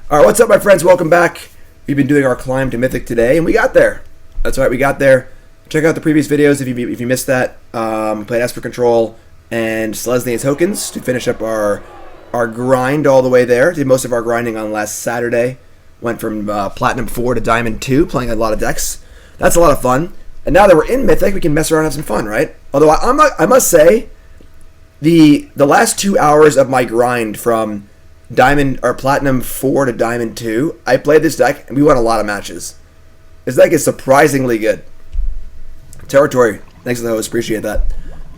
All right, what's up, my friends? Welcome back. We've been doing our climb to Mythic today, and we got there. That's right, we got there. Check out the previous videos if you missed that. We played Esper Control and Selesnya tokens to finish up our grind all the way there. Did most of our grinding on last Saturday. Went from Platinum 4 to Diamond 2, playing a lot of decks. That's a lot of fun. And now that we're in Mythic, we can mess around and have some fun, right? Although I must say, the last 2 hours of my grind from Diamond or Platinum 4 to Diamond 2, I played this deck and we won a lot of matches. This deck is surprisingly good. Territory, thanks to the host, appreciate that.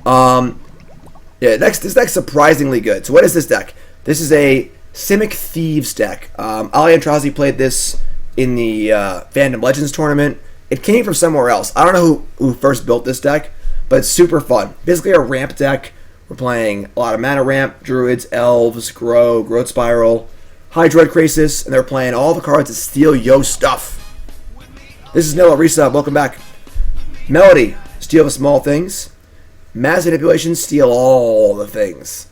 Yeah, this deck's surprisingly good. So what is this deck? This is a Simic Thieves deck. Ali Antrazi played this in the Fandom Legends tournament. It came from somewhere else. I don't know who first built this deck, but it's super fun. Basically a ramp deck. We're playing a lot of mana ramp, druids, elves, growth spiral, Hydroid Krasis, and they're playing all the cards that steal yo stuff. This is Nilla Resub, welcome back. Melody, steal the small things. Mass Manipulation, steal all the things.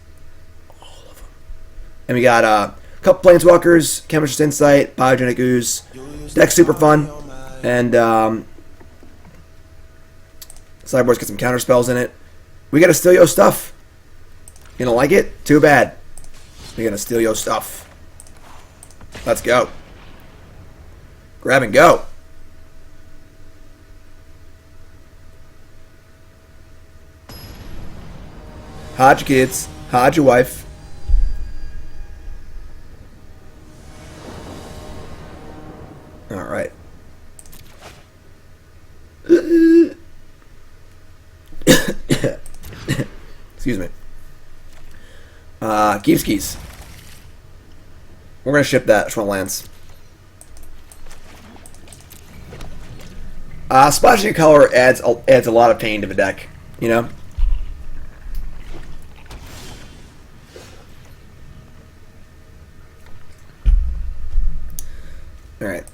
All of them. And we got a couple Planeswalkers, Chemister's Insight, Biogenic Ooze. Deck's super fun. And sideboard's got some counter spells in it. We gotta steal yo stuff. You don't like it? Too bad. We're gonna steal your stuff. Let's go. Grab and go. Hide your kids. Hide your wife. Alright. Excuse me. Keys. We're gonna ship that. Schwell lands. Splashing color adds a lot of pain to the deck. You know. All right.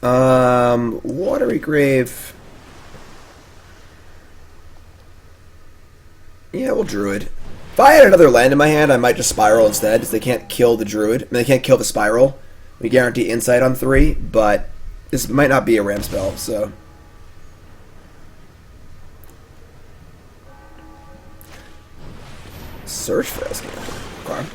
Watery Grave. Yeah, we'll Druid. If I had another land in my hand, I might just Spiral instead, because they can't kill the Druid. I mean, they can't kill the Spiral. We guarantee Insight on 3, but this might not be a ramp spell, so. Search for Esper. Okay.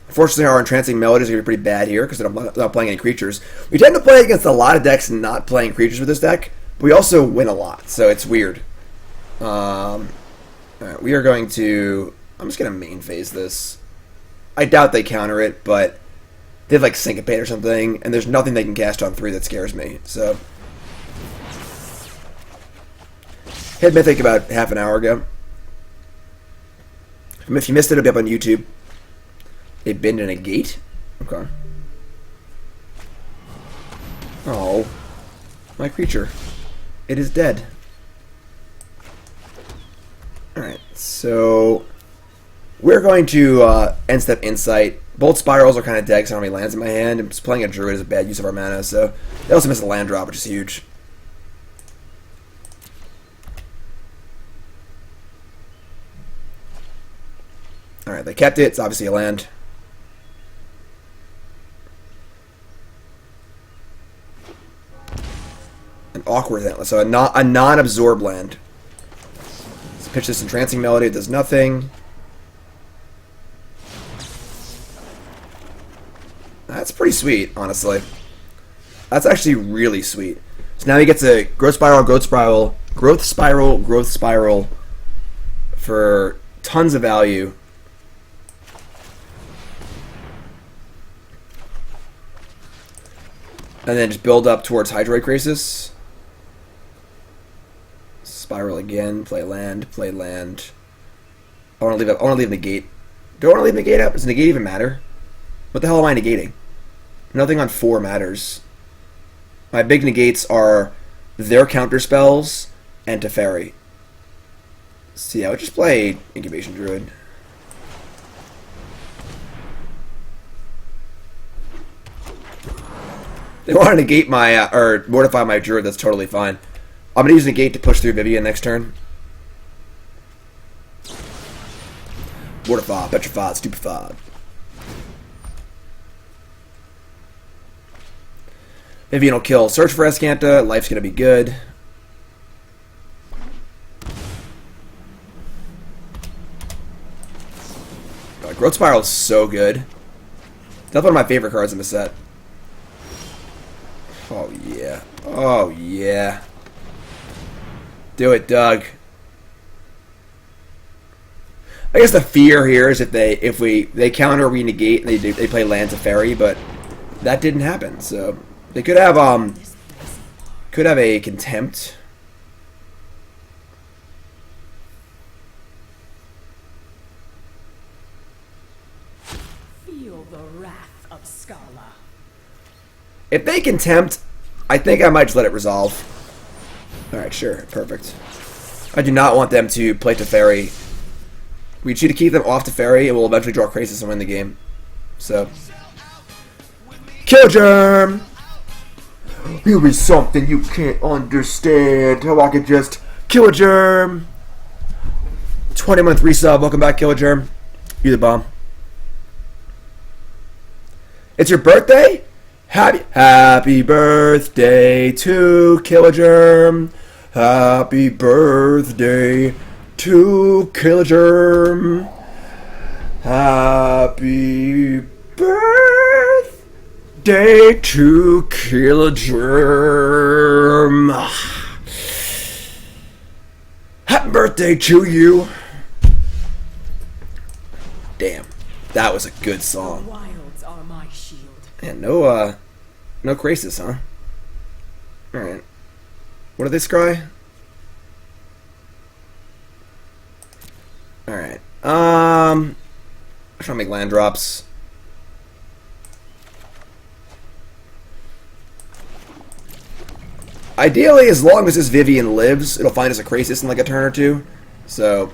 Unfortunately, our Entrancing Melody is going to be pretty bad here, because I'm not playing any creatures. We tend to play against a lot of decks not playing creatures with this deck, but we also win a lot, so it's weird. Alright, we are going to... I'm just going to main phase this. I doubt they counter it, but they have like Syncopate or something, and there's nothing they can cast on 3 that scares me, so... Hit Mythic about half an hour ago. If you missed it, it'll be up on YouTube. They bend in a gate? Okay. Oh. My creature. It is dead. Alright, so we're going to end step Insight. Both Spirals are kind of dead because I don't have any lands in my hand, and just playing a Druid is a bad use of our mana, so they also miss a land drop, which is huge. Alright, they kept it. It's obviously a land. An awkward land. So a non-absorb land. Pitch this Entrancing Melody, it does nothing. That's pretty sweet, honestly. That's actually really sweet. So now he gets a Growth Spiral for tons of value. And then just build up towards Hydroid Krasis. Spiral again, play land. I want to leave Negate. Do I want to leave Negate up? Does Negate even matter? What the hell am I negating? Nothing on 4 matters. My big negates are their counter spells and Teferi. So yeah, I would just play Incubation Druid. They want to negate my or mortify my Druid. That's totally fine. I'm going to use Negate to push through Vivien next turn. Mortified, petrified, stupefied. Vivien will kill Search for Escanta. Life's going to be good. God, Growth Spiral is so good. That's one of my favorite cards in the set. Oh, yeah. Oh, yeah. Do it, Doug. I guess the fear here is if they counter, we negate, and they play land to Fairy, but that didn't happen. So they could have a Contempt. Feel the wrath of Scala. If they Contempt, I think I might just let it resolve. All right, sure, perfect. I do not want them to play to Fairy. We need to keep them off to Fairy, and we'll eventually draw Krasis and win the game. So, Kill Germ! You'll be something you can't understand. How I could just Kill a Germ. 20-month resub. Welcome back, Kill a Germ. You're the bomb. It's your birthday? Happy birthday to Kill a Germ. Happy birthday to Kill a Germ. Happy birthday to Kill a Germ. Happy birthday to you. Damn, that was a good song. The wilds are my shield. And no Krasis, huh? Alright. What did they scry? Alright. I'm trying to make land drops. Ideally, as long as this Vivien lives, it'll find us a Krasis in like a turn or two. So,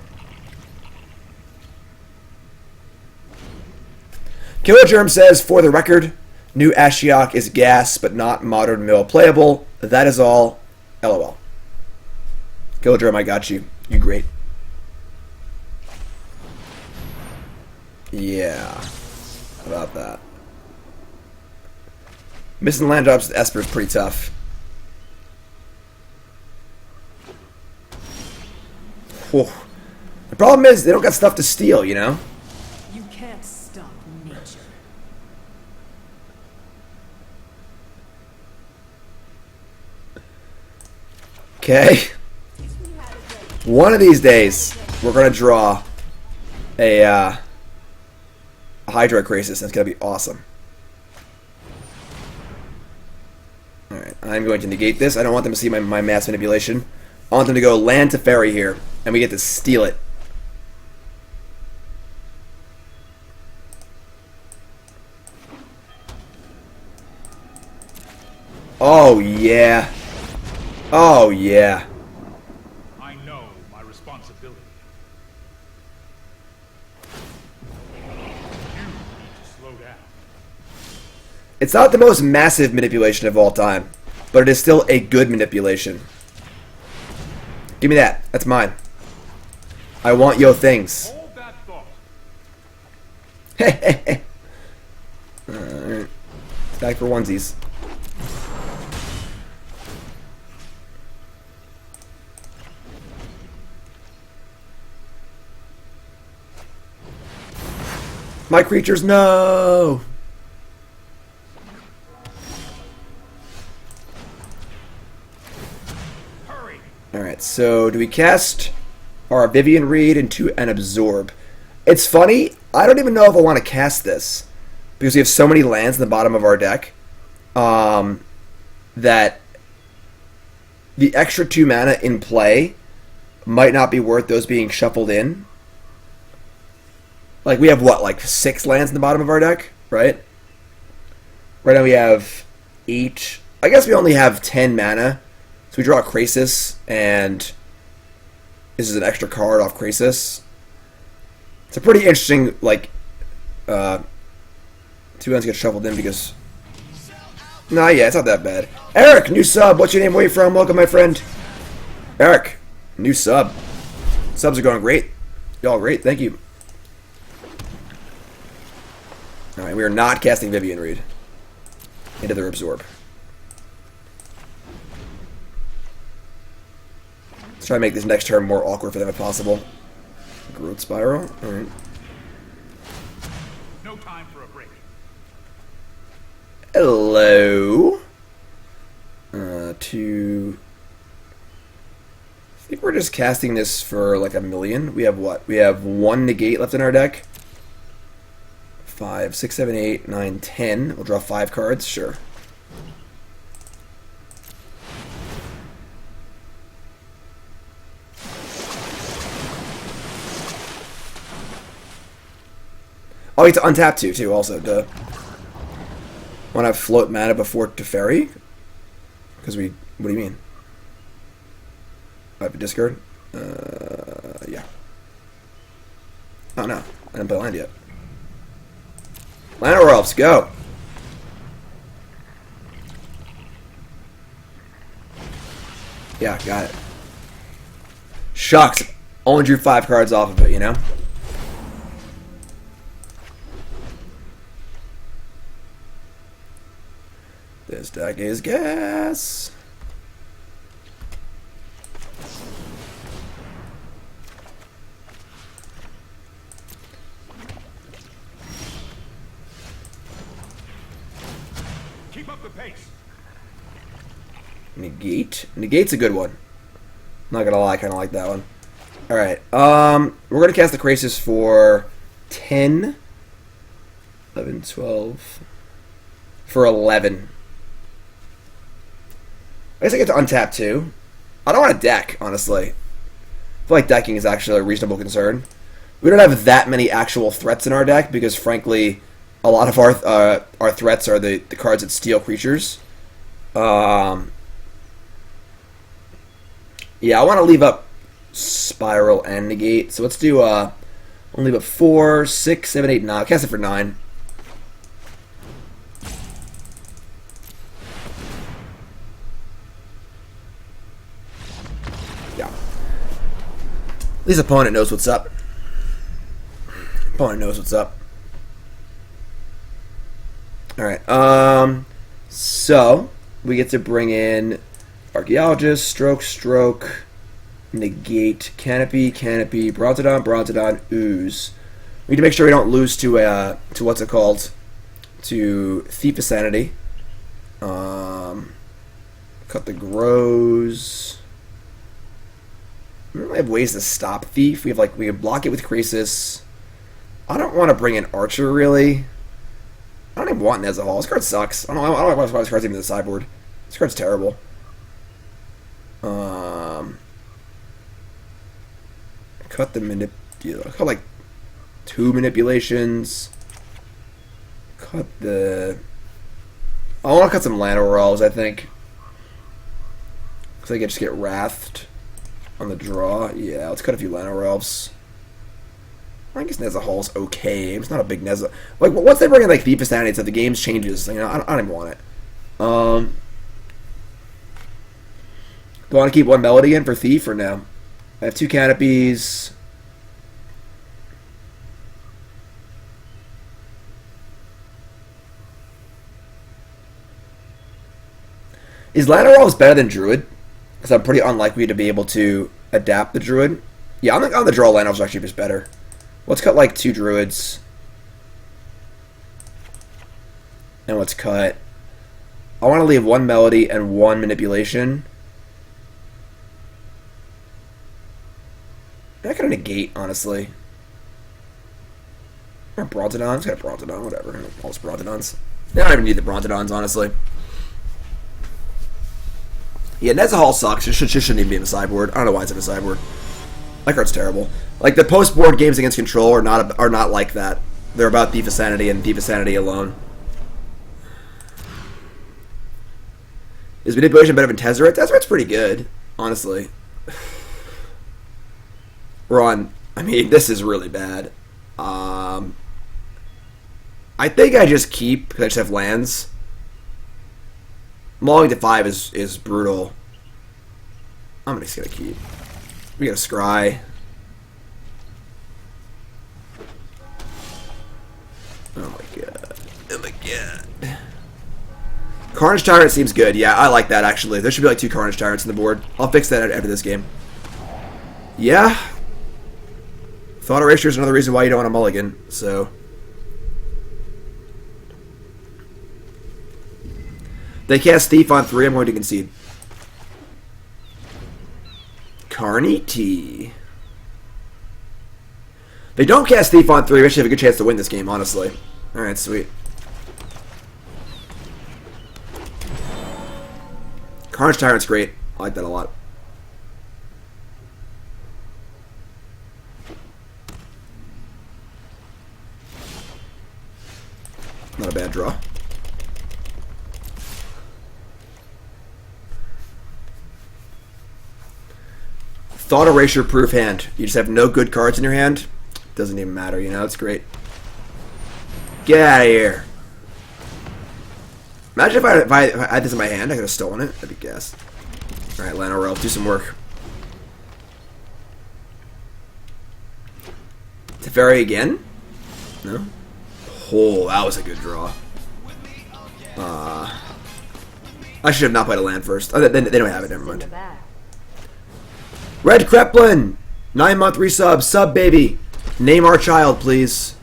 Killer Germ says, for the record, new Ashiok is gas, but not modern mill playable. That is all. LOL. Killer Germ, I got you. You great. Yeah. How about that? Missing land drops with Esper is pretty tough. Whew. The problem is they don't got stuff to steal, you know? You can't stop nature. Okay. One of these days, we're gonna draw a Hydroid Krasis, and it's gonna be awesome. Alright, I'm going to negate this. I don't want them to see my mass manipulation. I want them to go land to Fairy here, and we get to steal it. Oh, yeah. Oh, yeah. I know my responsibility. You need to slow down. It's not the most massive manipulation of all time, but it is still a good manipulation. Give me that. That's mine. I want yo things. Hold that thought. Heh. Alright. Back for onesies. My creatures, no! Hurry. Alright, so do we cast our Vivien Reid into an Absorb? It's funny, I don't even know if I want to cast this, because we have so many lands in the bottom of our deck, that the extra 2 mana in play might not be worth those being shuffled in. Like, we have, what, like 6 lands in the bottom of our deck, right? Right now we have 8. I guess we only have 10 mana. So we draw a Krasis, and this is an extra card off Krasis. It's a pretty interesting, like, 2 lands get shuffled in because... Nah, yeah, it's not that bad. Eric, new sub. What's your name? Where you from? Welcome, my friend. Eric, new sub. Subs are going great. Y'all great. Thank you. Alright, we are not casting Vivien Reid into their Absorb. Let's try to make this next turn more awkward for them if possible. Growth Spiral. Alright. No time for a break. Hello. I think we're just casting this for like a million. We have what? We have 1 Negate left in our deck. 5, 6, 7, 8, 9, 10. We'll draw 5 cards. Sure. Oh, you get to untap too, also. Duh. Want to float mana before Teferi? Because we... What do you mean? I have a discard? Yeah. Oh, no. I didn't play land yet. Llanowar Elves, go! Yeah, got it. Shucks. Only drew 5 cards off of it, you know? This deck is gas. Keep up the pace. Negate. Negate's a good one. Not gonna lie, I kind of like that one. All right. We're gonna cast the Krasis for 10, 11, 12, for 11. I guess I get to untap too. I don't want to deck, honestly. I feel like decking is actually a reasonable concern. We don't have that many actual threats in our deck because, frankly, a lot of our threats are the cards that steal creatures. Yeah, I want to leave up Spiral and Negate. So let's do, I'll leave up 4, 6, 7, 8, 9. I'll cast it for 9. Yeah. At least opponent knows what's up. Opponent knows what's up. Alright, so we get to bring in Archaeologist, Stroke, Negate, Canopy, Brontodon, Ooze. We need to make sure we don't lose to what's it called? To Thief of Sanity. Cut the Grows. We don't really have ways to stop Thief. We can block it with Krasis. I don't want to bring in Archer really. I don't even want Nezahal. This card sucks. I don't know why this card's even in the sideboard. This card's terrible. Cut the cut like 2 manipulations. Cut the... I want to cut some Llanowar Elves, I think. Because I can just get Wrathed on the draw. Yeah, let's cut a few Llanowar Elves. I guess Nezahal's okay. It's not a big Nezahal. Like, once they bring in, like, Thief of Sanity, so the game changes. You know, I don't even want it. Do I want to keep 1 Melody in for Thief or no? I have 2 Canopies. Is Llanowar Elves better than Druid? Because I'm pretty unlikely to be able to adapt the Druid. Yeah, on the draw, Llanowar Elves actually just better. Let's cut like 2 Druids. And let's cut... I want to leave 1 Melody and 1 Manipulation. I could Negate, honestly. Or Brontodon. Let's get a Brontodon, whatever. All those Brontodons. I don't even need the Brontodons, honestly. Yeah, Nezahal sucks. It shouldn't even be in the sideboard. I don't know why it's in the sideboard. That card's terrible. Like, the post-board games against Control are not like that. They're about Thief of Sanity and Thief of Sanity alone. Is Manipulation better than Tezzeret? Tezzeret's pretty good, honestly. Ron, I mean, this is really bad. I think I just keep, because I just have lands. Mauling to 5 is brutal. I'm just gonna keep. We got a Scry. Oh my god. Oh my god. Carnage Tyrant seems good. Yeah, I like that actually. There should be like 2 Carnage Tyrants on the board. I'll fix that after this game. Yeah. Thought Erasure is another reason why you don't want a mulligan, so. They cast Thief on 3, I'm going to concede. Carney T. They don't cast Thief on 3, we actually have a good chance to win this game, honestly. Alright, sweet. Carnage Tyrant's great. I like that a lot. Not a bad draw. Thought Erasure proof hand. You just have no good cards in your hand. Doesn't even matter, you know, it's great. Get out of here. Imagine if I had this in my hand, I could have stolen it. That'd be gas. Alright, Llanowar Elves, do some work. Teferi again? No? Oh, that was a good draw. I should have not played a land first. Oh, they don't have it, never mind. Red Kreplin! 9-month resub, sub baby. Name our child, please.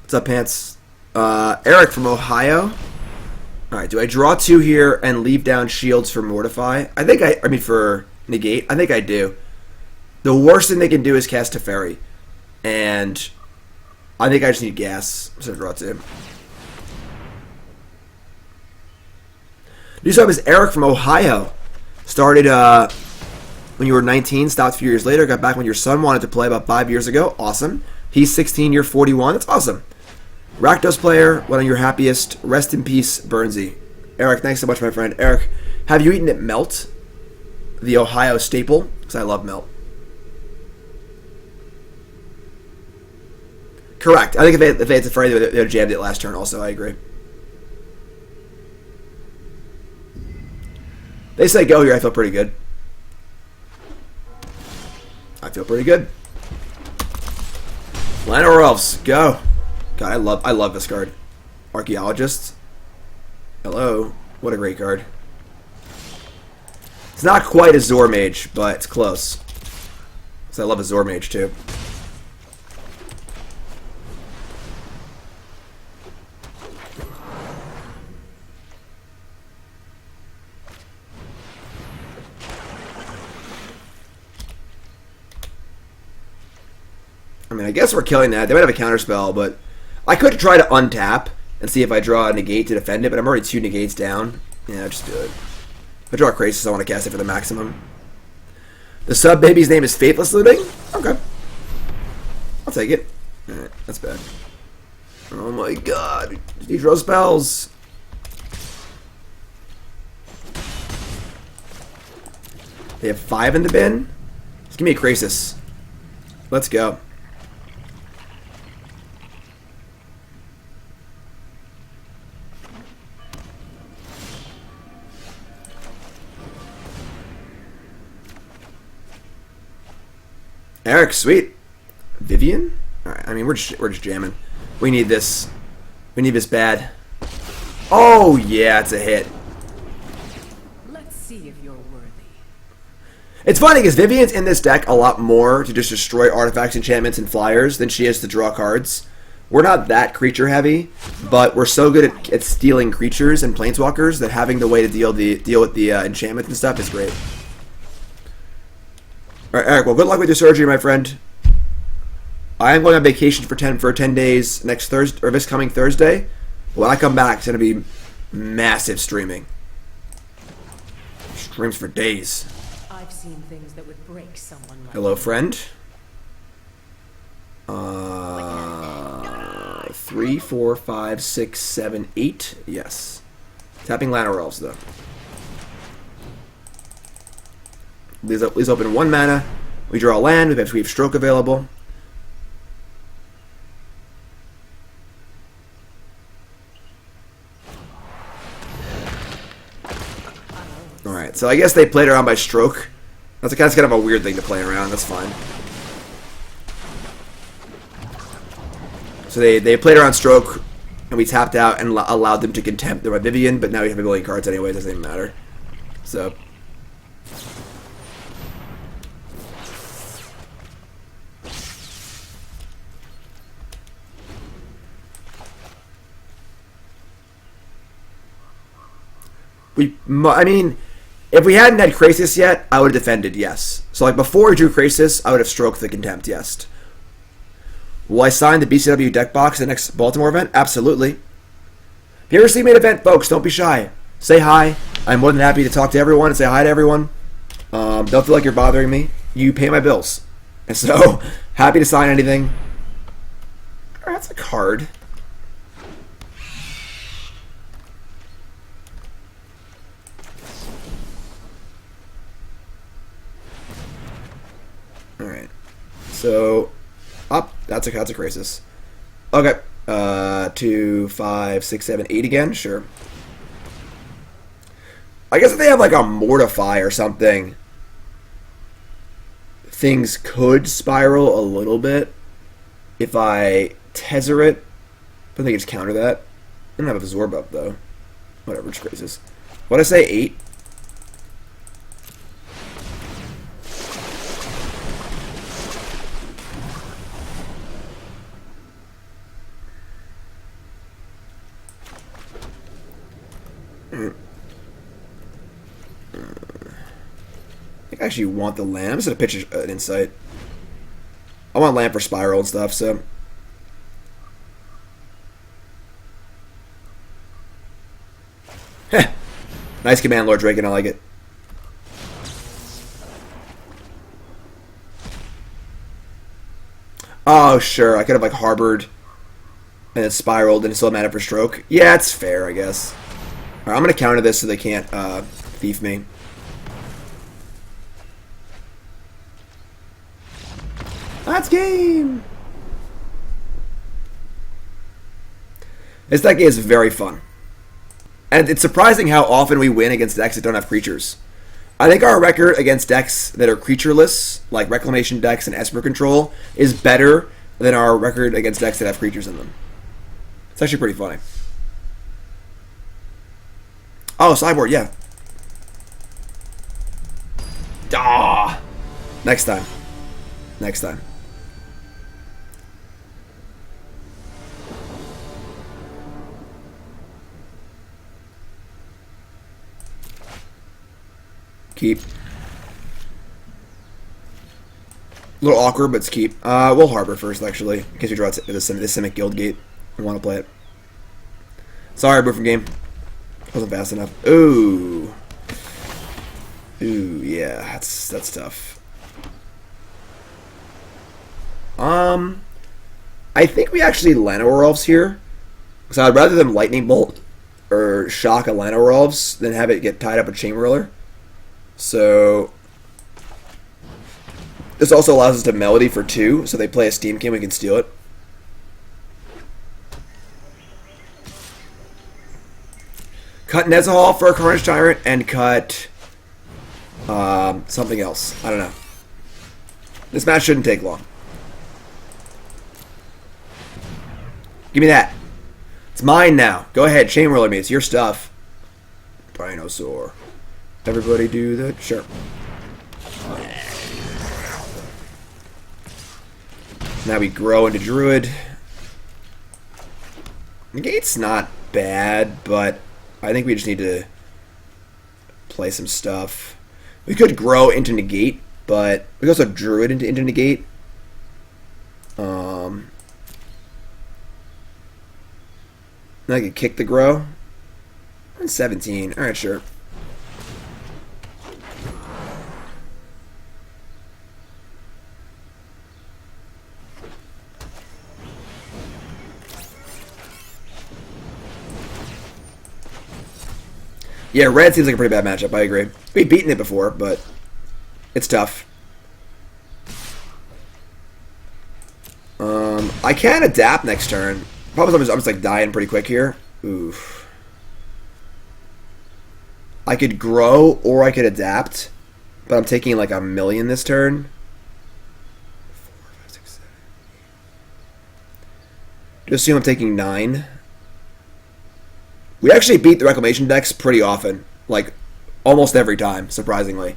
What's up, Pants? Eric from Ohio. Alright, do I draw 2 here and leave down shields for Mortify? I mean for Negate. I think I do. The worst thing they can do is cast Teferi. And I think I just need gas. So draw 2. New sub is Eric from Ohio. Started when you were 19, stopped a few years later, got back when your son wanted to play about 5 years ago. Awesome. He's 16, you're 41. That's awesome. Rakdos player, one of your happiest. Rest in peace, Burnsy. Eric, thanks so much, my friend. Eric, have you eaten at Melt? The Ohio staple? Because I love Melt. Correct. I think if they had Teferi, they would have jammed it last turn also. I agree. They say go here, I feel pretty good. I feel pretty good. Llanowar Elves, go. God, I love this card. Archaeologist. Hello. What a great card. It's not quite a Zor Mage, but it's close. So I love a Zor Mage too. I mean, I guess we're killing that. They might have a counterspell, but I could try to untap and see if I draw a Negate to defend it, but I'm already 2 Negates down. Yeah, just do it. If I draw a Krasis, I want to cast it for the maximum. The sub-baby's name is Faithless Looting? Okay. I'll take it. Alright, that's bad. Oh my god. He draws spells. They have 5 in the bin? Just give me a Krasis. Let's go. Eric, sweet. Vivien? Alright, I mean, we're just jamming. We need this. We need this bad. Oh, yeah, it's a hit. Let's see if you're worthy. It's funny because Vivien's in this deck a lot more to just destroy artifacts, enchantments, and flyers than she is to draw cards. We're not that creature heavy, but we're so good at stealing creatures and planeswalkers that having the way to deal with the enchantments and stuff is great. Alright, Eric, well, good luck with your surgery, my friend. I am going on vacation for 10 days next Thursday, or this coming Thursday. When I come back, it's going to be massive streaming. Streams for days. I've seen things that would break someone like Hello, friend. 3, 4, 5, 6, 7, 8. Yes. Tapping Llanowar Elves, though. Please open 1 mana. We draw a land. We have Stroke available. Alright, so I guess they played around by Stroke. That's kind of a weird thing to play around. That's fine. So they played around Stroke and we tapped out and allowed them to contempt their Vivien, but now we have a million cards anyway, it doesn't even matter. So... I mean, if we hadn't had Krasis yet, I would have defended, yes. So, like, before I drew Krasis, I would have stroked the Contempt, yes. Will I sign the BCW deck box at the next Baltimore event? Absolutely. If you ever see me at an event, folks, don't be shy. Say hi. I'm more than happy to talk to everyone and say hi to everyone. Don't feel like you're bothering me. You pay my bills. And so, happy to sign anything. Alright, that's a card. Alright. So, up. That's a Krasis. Okay. 2, 5, 6, 7, 8 again? Sure. I guess if they have like a Mortify or something, things could spiral a little bit. If I Tezzeret, but they just counter that. I don't have Absorb up though. Whatever, it's Krasis. What'd I say? 8? I actually want the land. I'm just going to pitch an Insight. I want land for Spiral and stuff, so... Heh. Nice command, Lord Drake, and I like it. Oh, sure. I could have, like, harbored and then spiraled and still had mana for stroke. Yeah, it's fair, I guess. Alright, I'm going to counter this so they can't thief me. That's game! This deck is very fun. And it's surprising how often we win against decks that don't have creatures. I think our record against decks that are creatureless, like Reclamation decks and Esper Control, is better than our record against decks that have creatures in them. It's actually pretty funny. Oh, sideboard, yeah. Ah! Next time. Next time. Keep. A little awkward, but it's keep. We'll harbor first, actually, in case we draw the Simic Guildgate. I want to play it. Sorry, move from game. Wasn't fast enough. Ooh. Ooh, yeah, that's tough. I think we actually Llanowar Elves here. So I'd rather them Lightning Bolt or shock a Llanowar Elves than have it get tied up with Chainwhirler. So this also allows us to Melody for 2, so they play a Steam King, we can steal it. Cut Nezahal for a Carnage Tyrant and cut something else. I don't know. This match shouldn't take long. Give me that. It's mine now. Go ahead, Chainwhirler me. It's your stuff. Dinosaur. Everybody do that? Sure. Now we grow into Druid. Negate's not bad, but I think we just need to play some stuff. We could grow into Negate, but we could also Druid into Negate. I could kick the grow. 17. Alright, sure. Yeah, red seems like a pretty bad matchup, I agree. We've beaten it before, but it's tough. I can adapt next turn. Problem is I'm just like dying pretty quick here. Oof. I could grow or I could adapt, but I'm taking like a million this turn. 4, 5, 6, 7, 8. Just assume I'm taking 9. We actually beat the Reclamation decks pretty often. Like, almost every time, surprisingly.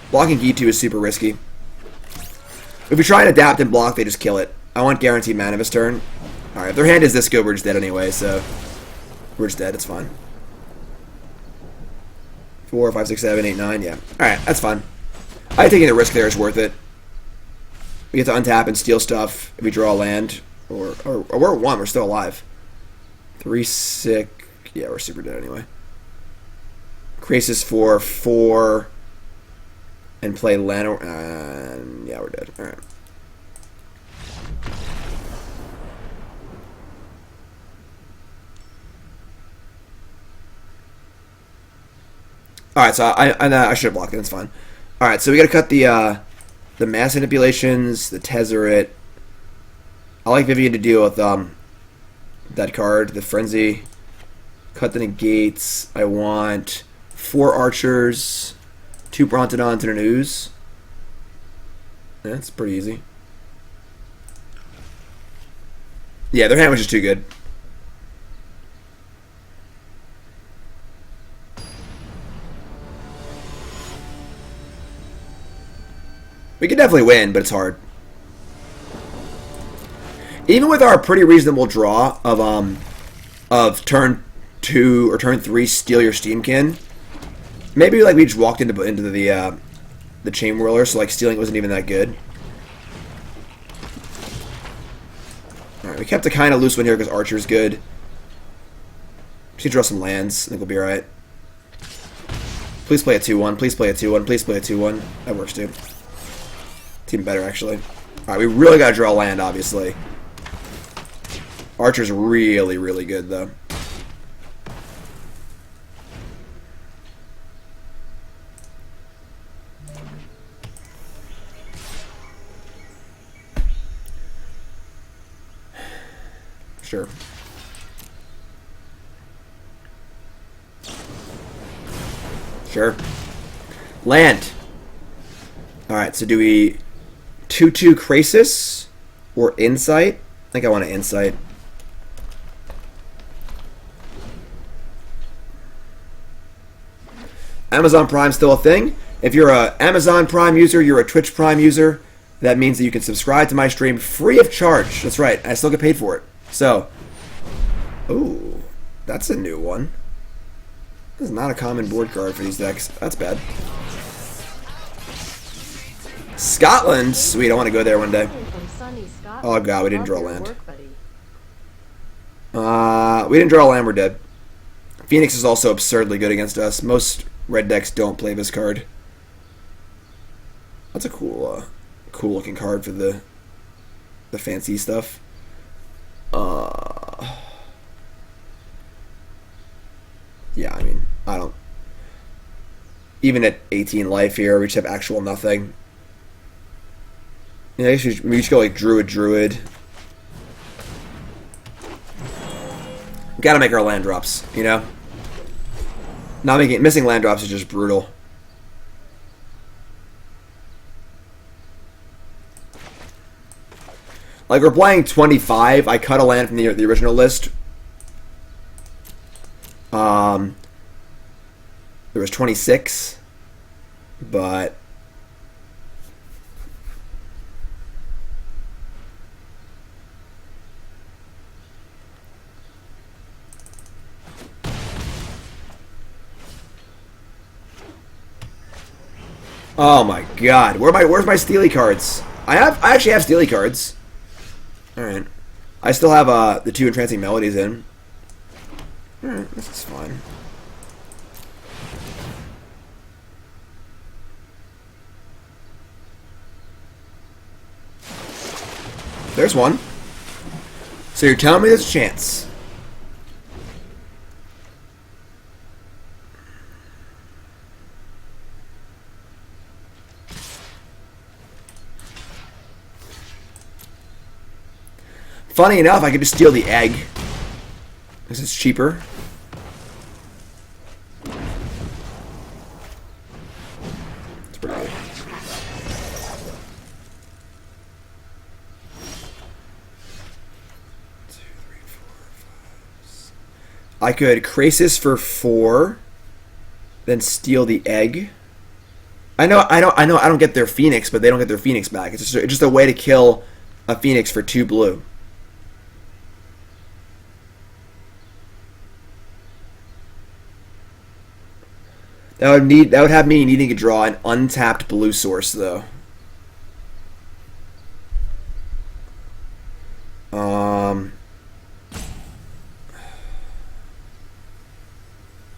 Blocking G2 is super risky. If we try and adapt and block, they just kill it. I want guaranteed mana this turn. Alright, if their hand is this good, we're just dead anyway, so... We're just dead, it's fine. 4, 5, 6, 7, 8, 9, yeah. Alright, that's fine. I think taking the risk there is worth it. We get to untap and steal stuff if we draw a land. Or we're at 1, we're still alive. 3, 6... Yeah, we're super dead anyway. Krasis for 4... And play Llanowar. Yeah, we're dead. Alright. Alright, so I should have blocked it. That's fine. Alright, so we gotta cut the mass manipulations, the Tezzeret. I like Vivien to deal with that card, the Frenzy. Cut the negates. I want 4 archers. 2 Brontodons and an Ooze. Yeah, that's pretty easy. Yeah, their hand was just too good. We could definitely win, but it's hard. Even with our pretty reasonable draw of turn 2 or turn 3 steal your Steamkin. Maybe like we just walked into the Chain Whirler, so like stealing wasn't even that good. Alright, we kept a kind of loose one here because Archer's good. Just draw some lands. I think we'll be alright. Please play a 2-1. Please play a 2-1. Please play a 2-1. That works too. It's even better actually. Alright, we really gotta draw land, obviously. Archer's really, really good though. Sure. Sure. Land. Alright, so do we 2-2 Krasis or Insight? I think I want an Insight. Amazon Prime's still a thing. If you're a Amazon Prime user, you're a Twitch Prime user, that means that you can subscribe to my stream free of charge. That's right. I still get paid for it. So, ooh, that's a new one. This is not a common board card for these decks. That's bad. Scotland? Sweet, I want to go there one day. Oh god, we didn't draw land. We didn't draw land, we're dead. Phoenix is also absurdly good against us. Most red decks don't play this card. That's a cool looking card for the fancy stuff. Yeah, I mean, I don't... Even at 18 life here, we just have actual nothing. Yeah, I guess we should go like Druid. Gotta make our land drops, you know? Missing land drops is just brutal. Like, we're playing 25. I cut a land from the original list. There was 26. But... Oh my god. Where's my Steely cards? I actually have Steely cards. Alright. I still have the 2 Entrancing Melodies in. Alright, this is fine. There's one. So you're telling me there's a chance. Funny enough, I could just steal the egg. Because it's cheaper. It's pretty good. I could Krasis for 4, then steal the egg. I know. I don't get their Phoenix, but they don't get their Phoenix back. It's just a way to kill a Phoenix for 2 blue. That would have me needing to draw an untapped blue source though.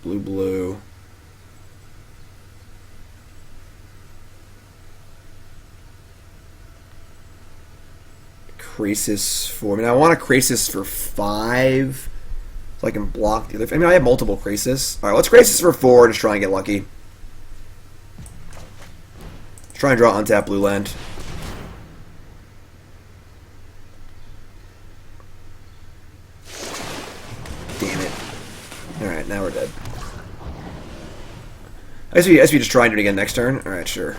Blue. Krasis for... I mean, I want a Krasis for 5, so I can block the other... I mean, I have multiple Krasis. Alright, let's Krasis for 4 and just try and get lucky. Let's try and draw untapped blue land. Damn it. Alright, now we're dead. I guess we just try and do it again next turn. Alright, sure.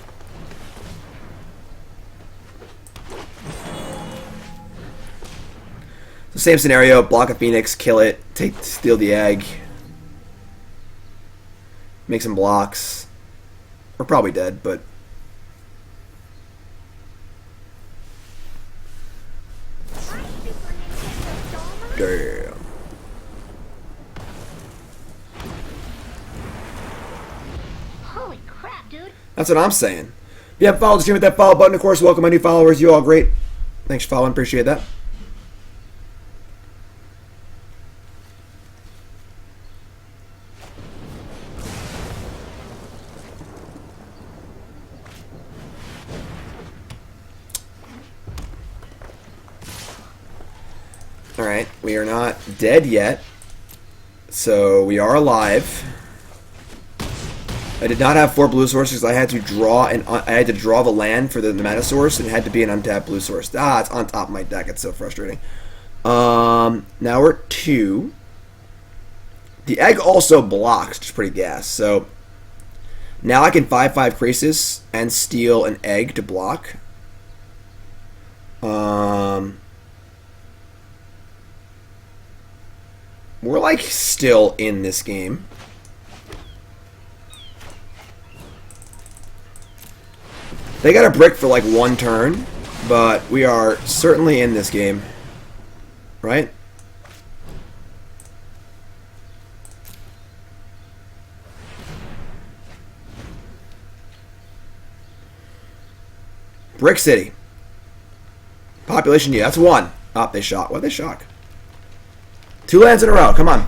So same scenario, block a Phoenix, kill it, steal the egg. Make some blocks. We're probably dead, but... Damn. Holy crap, dude. That's what I'm saying. If you haven't followed the stream, hit that follow button. Of course, welcome my new followers. You all great. Thanks for following. Appreciate that. Alright, we are not dead yet. So we are alive. I did not have 4 blue sources. I had to draw the land for the mana source, and it had to be an untapped blue source. Ah, it's on top of my deck. It's so frustrating. Now we're at 2. The egg also blocks, which is pretty gas. So now I can 5/5 Krasis and steal an egg to block. We're like still in this game. They got a brick for like 1 turn, but we are certainly in this game. Right? Brick City. Population, yeah, that's 1. Oh, they shot. What did they shock? 2 lands in a row. Come on.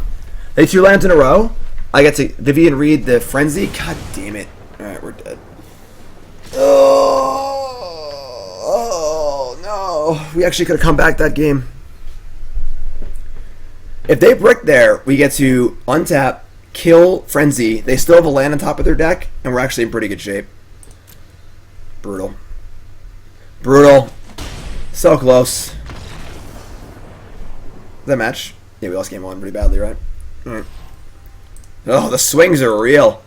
They 2 lands in a row. I get to Vivien Reid the Frenzy. God damn it. Alright, we're dead. Oh, no. We actually could have come back that game. If they brick there, we get to untap, kill Frenzy. They still have a land on top of their deck, and we're actually in pretty good shape. Brutal. Brutal. So close. That match? Yeah, we lost game 1 pretty badly, right? Alright. Oh, the swings are real.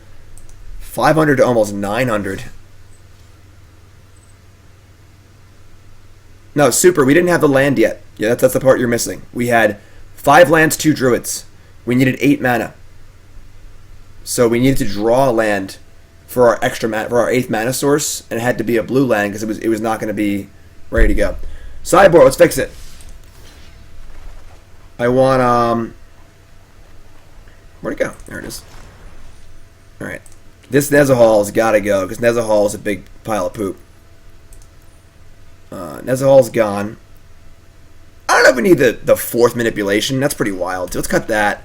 500 to almost 900. No, super. We didn't have the land yet. Yeah, that's the part you're missing. We had 5 lands, 2 druids. We needed 8 mana. So we needed to draw a land for our extra mana, for our 8th mana source, and it had to be a blue land because it was not going to be ready to go. Sideboard, let's fix it. I want where'd it go? There it is. Alright. This Nezahal's gotta go, because Nezahal is a big pile of poop. Nezahal's gone. I don't know if we need the 4th manipulation. That's pretty wild. So let's cut that.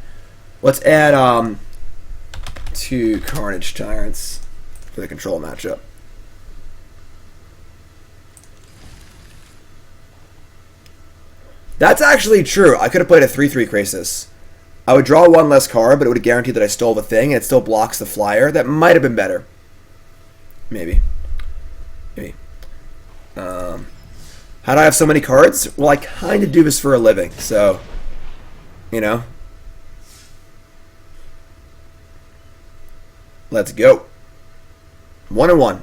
Let's add 2 Carnage Tyrants for the control matchup. That's actually true. I could have played a 3/3 Krasis. I would draw 1 less card, but it would have guaranteed that I stole the thing, and it still blocks the flyer. That might have been better. Maybe. Maybe. How do I have so many cards? Well, I kind of do this for a living, so, you know. Let's go. 1-1.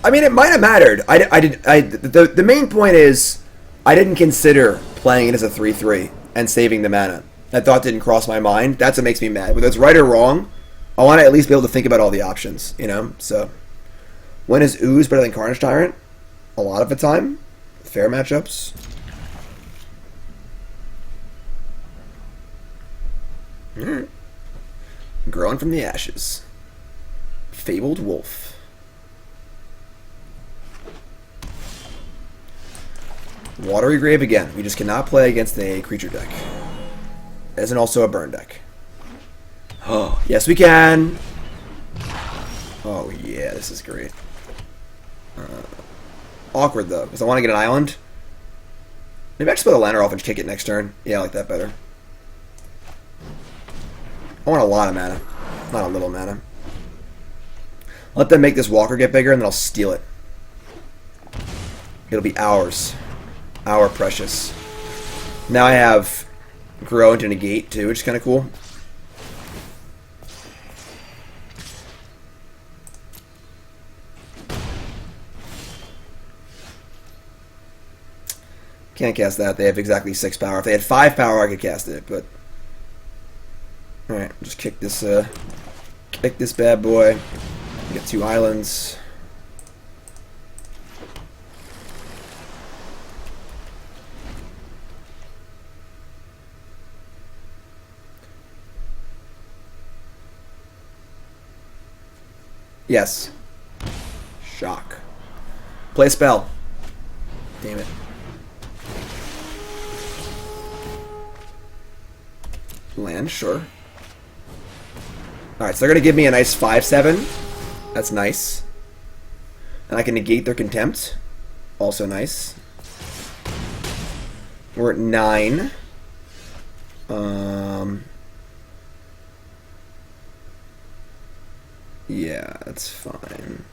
I mean, it might have mattered. The main point is, I didn't consider playing it as a 3/3 and saving the mana. That thought didn't cross my mind. That's what makes me mad. Whether it's right or wrong, I want to at least be able to think about all the options, you know? So, when is Ooze better than Carnage Tyrant? A lot of the time. Fair matchups. Alright. Growing from the ashes. Fabled Wolf. Watery Grave again. We just cannot play against a creature deck. Isn't also a burn deck. Oh, yes we can! Oh yeah, this is great. Awkward though, because I want to get an island. Maybe I just put a Llanowar Elf and kick it next turn. Yeah, I like that better. I want a lot of mana, not a little mana. Let them make this Walker get bigger and then I'll steal it. It'll be ours. Our precious. Now I have Grow into Negate too, which is kind of cool. Can't cast that. They have exactly 6 power. If they had 5 power, I could cast it, but... Alright, just kick this bad boy. Get 2 islands. Yes. Shock. Play spell. Damn it. Land, sure. Alright, so they're going to give me a nice 5/7. That's nice. And I can negate their contempt. Also nice. We're at 9. Yeah, that's fine.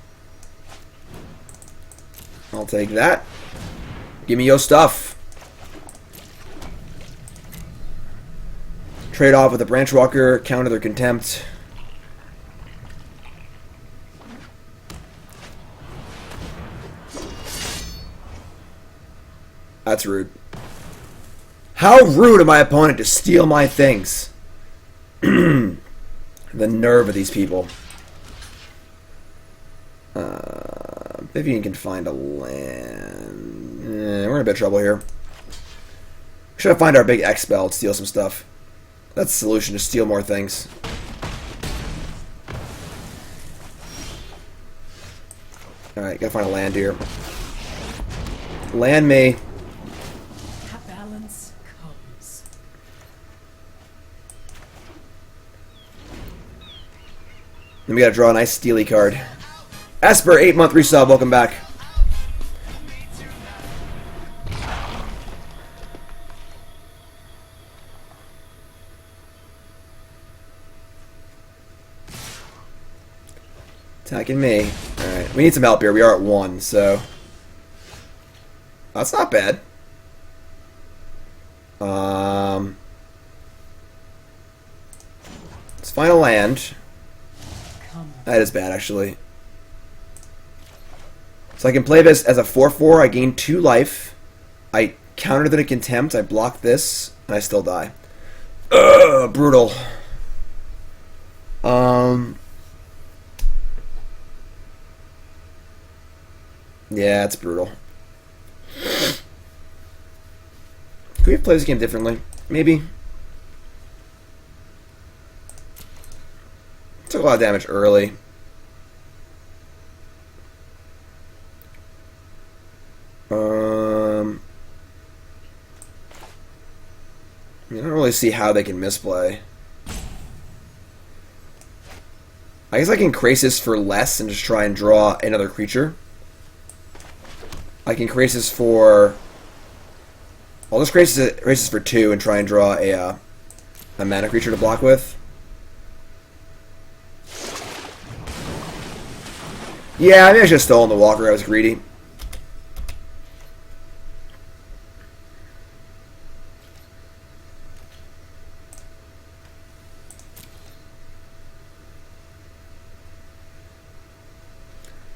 I'll take that. Give me your stuff. Trade off with a Branchwalker, counter their contempt. That's rude. How rude of my opponent to steal my things. The nerve of these people. Vivien can find a land. We're in a bit of trouble here. Should I find our big X spell to steal some stuff? That's the solution, to steal more things. Alright, gotta find a land here. Land me. Balance comes. Then we gotta draw a nice steely card. Esper, 8-month resub, welcome back. Attacking me. Alright, we need some help here. We are at 1, so... That's not bad. Let's find a land. That is bad, actually. So I can play this as a 4/4. I gain 2 life. I counter the contempt. I block this, and I still die. Ugh, brutal. Yeah, it's brutal. Could we play this game differently? Maybe. Took a lot of damage early. I don't really see how they can misplay. I guess I can Krasis for less and just try and draw another creature. I can Krasis for... I'll just Krasis for 2 and try and draw a mana creature to block with. Yeah, maybe I should have stolen the walker. I was greedy.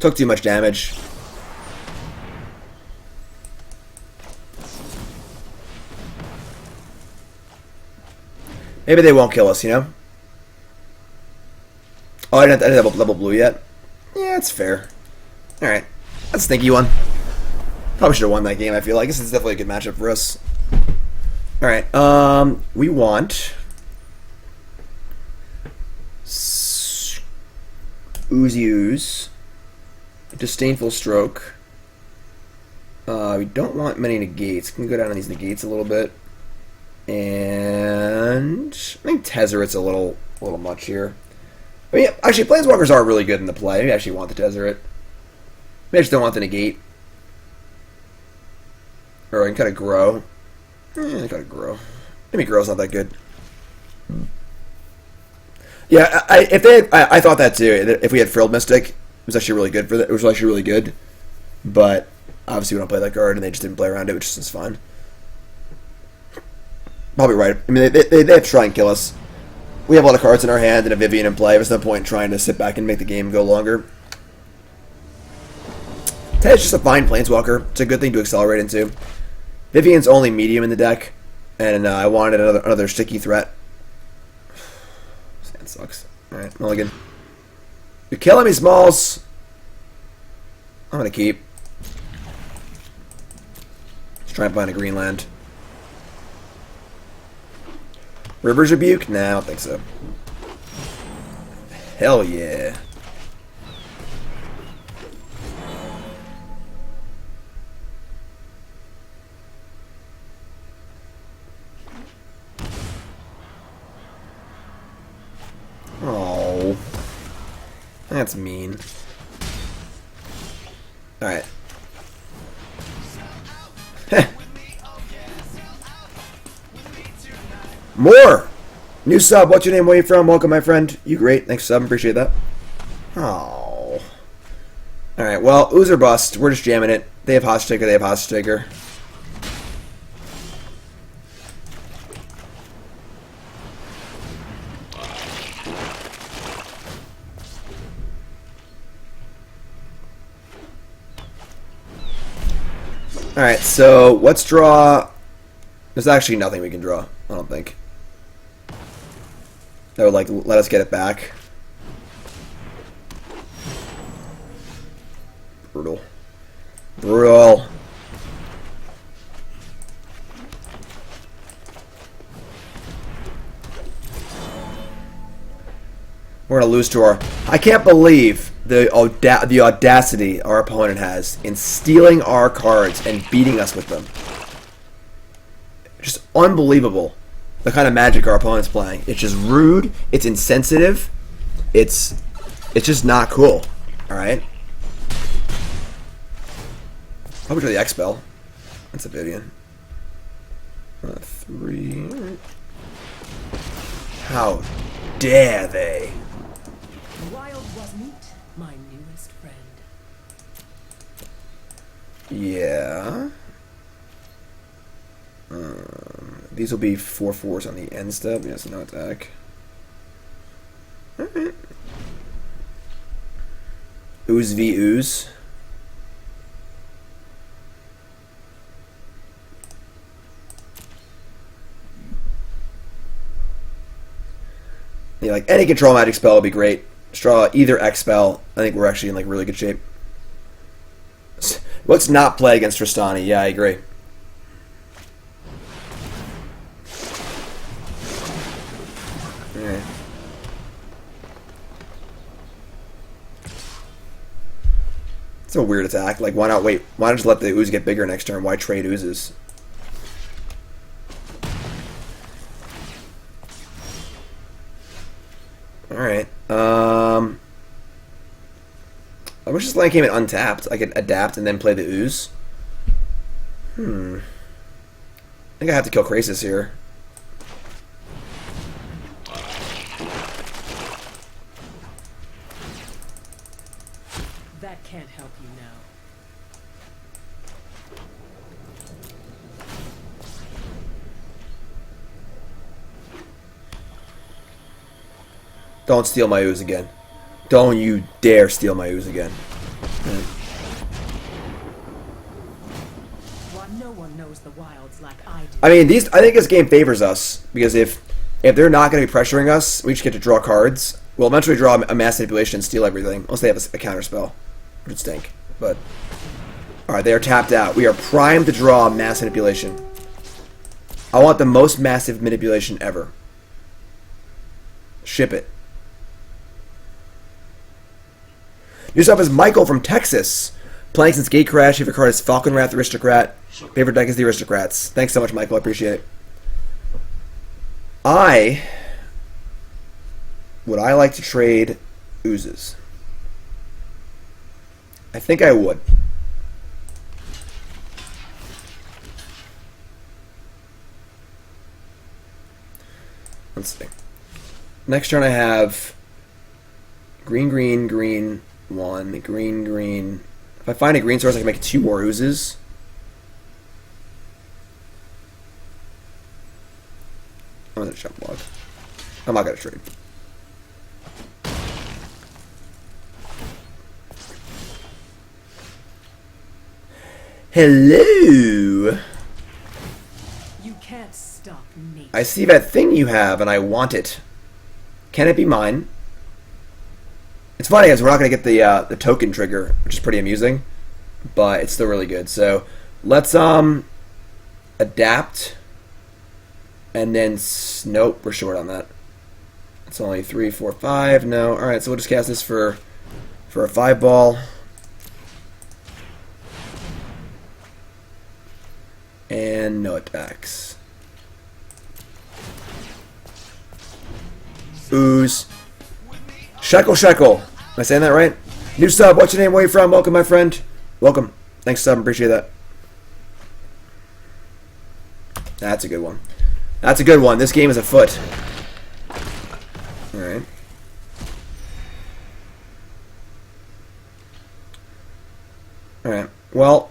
Took too much damage. Maybe they won't kill us, you know? Oh, I didn't have level blue yet. Yeah, it's fair. Alright. That's a stinky one. Probably should have won that game, I feel like. This is definitely a good matchup for us. Alright, we want... Ooze. Disdainful Stroke. We don't want many negates. We can go down on these negates a little bit. And I think Tezzeret's a little much here. I mean, actually, Planeswalkers are really good in the play. Maybe I actually want the Tezzeret. Maybe I just don't want the negate. Or I can kind of grow. I gotta grow. Maybe grow's not that good. Yeah, I thought that too. If we had Frilled Mystic, it was actually really good for that. It was actually really good, but obviously we don't play that card, and they just didn't play around it, which is fine. Probably right. I mean, they have to try and kill us. We have a lot of cards in our hand and a Vivien in play. There's no point in trying to sit back and make the game go longer. Ted's just a fine Planeswalker. It's a good thing to accelerate into. Vivien's only medium in the deck, and I wanted another sticky threat. Sand sucks. Alright, mulligan. You're killing me, Smalls! I'm gonna keep. Let's try and find a green land. River's Rebuke? Nah, I don't think so. Hell yeah. Oh, that's mean. Alright. More! New sub, what's your name, where you from? Welcome, my friend. You great. Thanks for sub, appreciate that. Oh. Alright, well, Ooze or bust. We're just jamming it. They have Hostage Taker, they have Hostage Taker. Alright, so let's draw... There's actually nothing we can draw, I don't think. That would, like, let us get it back. Brutal. Brutal. We're gonna lose to our... I can't believe the audacity our opponent has in stealing our cards and beating us with them. Just unbelievable. The kind of magic our opponent's playing. It's just rude. It's insensitive. It's just not cool. Alright? Probably try the X-Spell. That's a Vivien. 3. How dare they? Wild wasn't my newest friend. Yeah. These will be 4/4s on the end step. Yes, no attack. Alright. Ooze v Ooze. Yeah, like any control magic spell would be great. Just draw either X spell. I think we're actually in like really good shape. Let's not play against Tristani. Yeah, I agree. Alright. It's a weird attack. Like, why not wait? Why not just let the ooze get bigger next turn? Why trade oozes? Alright. I wish this land came in untapped. I could adapt and then play the ooze. I think I have to kill Krasis here. That can't help you now. Don't steal my ooze again. Don't you dare steal my ooze again. While no one knows the wilds like I do. I mean, I think this game favors us because if they're not going to be pressuring us, we just get to draw cards. We'll eventually draw a mass manipulation and steal everything, unless they have a counter spell, which would stink. But all right, they are tapped out. We are primed to draw mass manipulation. I want the most massive manipulation ever. Ship it. Next up is Michael from Texas. Playing since Gate Crash. Favorite card is Falcon Wrath Aristocrat. Favorite deck is the Aristocrats. Thanks so much, Michael. I appreciate it. Would I like to trade oozes? I think I would. Let's see. Next turn I have green, green, green, 1, green, green. If I find a green source, I can make 2 more oozes. I'm gonna jump log. I'm not gonna trade. Hello. You can't stop me. I see that thing you have, and I want it. Can it be mine? It's funny because we're not going to get the token trigger, which is pretty amusing, but it's still really good. So let's adapt, and then nope, we're short on that. It's only 3, 4, 5. No, all right. So we'll just cast this for a 5-ball, and no attacks. Ooze. Shekel Shekel. Am I saying that right? New sub. What's your name? Where you from? Welcome, my friend. Welcome. Thanks, sub. Appreciate that. That's a good one. That's a good one. This game is afoot. Alright. Alright. Well,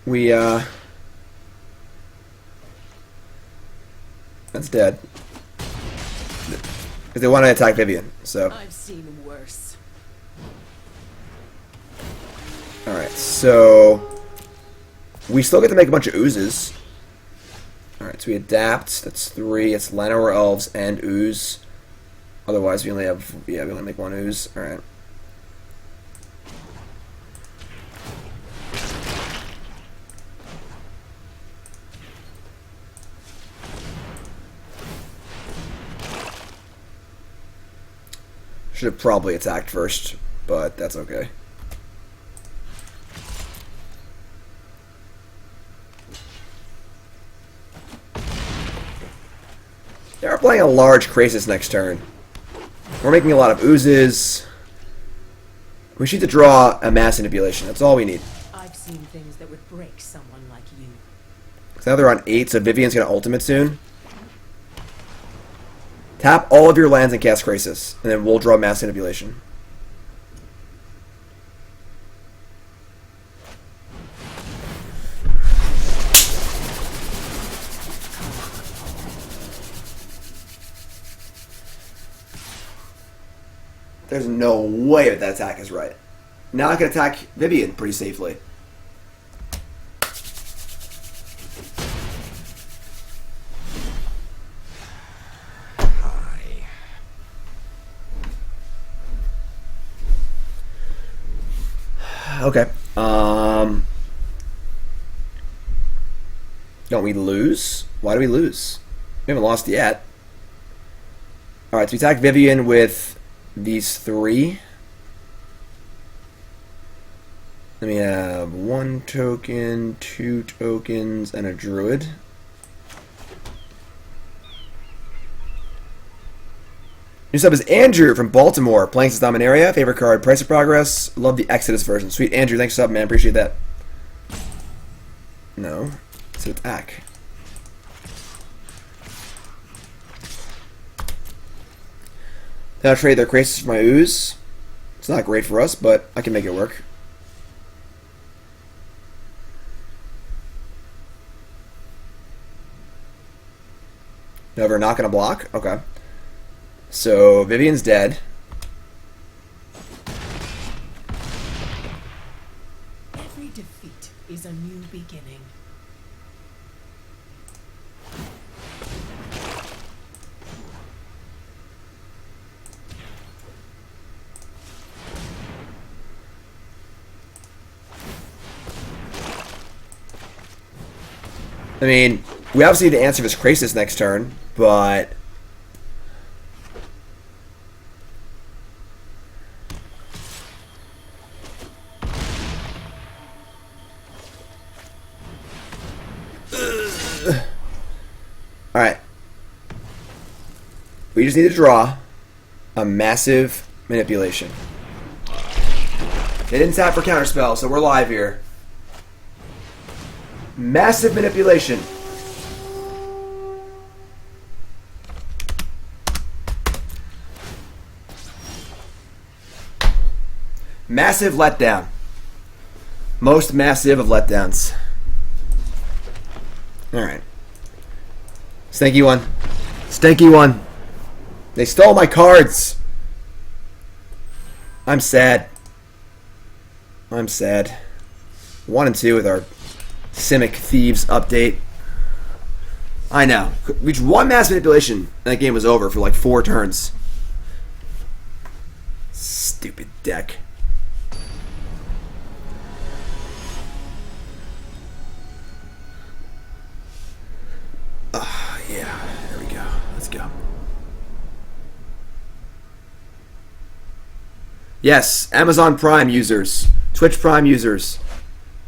we, that's dead. Because they want to attack Vivien, so. I've seen worse. Alright, so we still get to make a bunch of oozes. Alright, so we adapt. That's 3. It's Llanowar Elves and ooze. Otherwise, we only have, we only make 1 ooze. Alright. Should have probably attacked first, but that's okay. They are playing a large Krasis next turn. We're making a lot of oozes. We need to draw a mass manipulation. That's all we need. I've seen things that would break someone like you. So now they're on 8, so Vivien's going to ultimate soon. Tap all of your lands and cast Krasis, and then we'll draw mass manipulation. There's no way that attack is right. Now I can attack Vivien pretty safely. Okay. Don't we lose? Why do we lose? We haven't lost yet. Alright, so we attack Vivien with these 3. Then we have 1 token, 2 tokens, and a druid. Next up is Andrew from Baltimore, playing since Dominaria. Favorite card, Price of Progress. Love the Exodus version. Sweet Andrew, thanks for sub, man. Appreciate that. No. It's an attack. Then I'll trade their Krasis for my ooze. It's not great for us, but I can make it work. No, we're not going to block? Okay. So, Vivien's dead. Every defeat is a new beginning. I mean, we obviously need to answer this Krasis next turn, but... Alright. We just need to draw a massive manipulation. They didn't tap for counterspell, so we're live here. Massive manipulation. Massive letdown. Most massive of letdowns. Alright. Stinky one. Stinky one. They stole my cards. I'm sad. I'm sad. 1 and 2 with our Simic Thieves update. I know. Reached one mass manipulation and that game was over for like 4 turns. Stupid deck. Yeah, there we go. Let's go. Yes, Amazon Prime users, Twitch Prime users,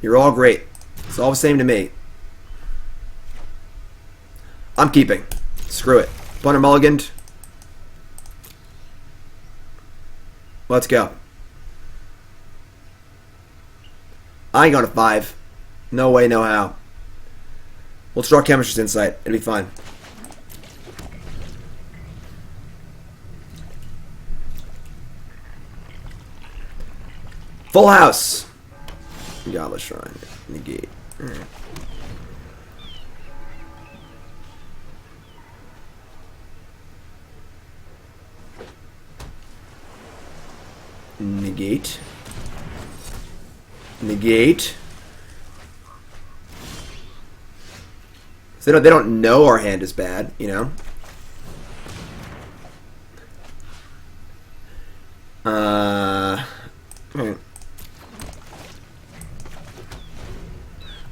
you're all great. It's all the same to me. I'm keeping. Screw it. Bunner mulliganed. Let's go. I ain't going to 5. No way, no how. We'll draw Chemister's Insight. It'll be fine. Full house. Goblet Shrine. Negate. Alright. Negate. Negate. So they don't know our hand is bad, you know? Alright.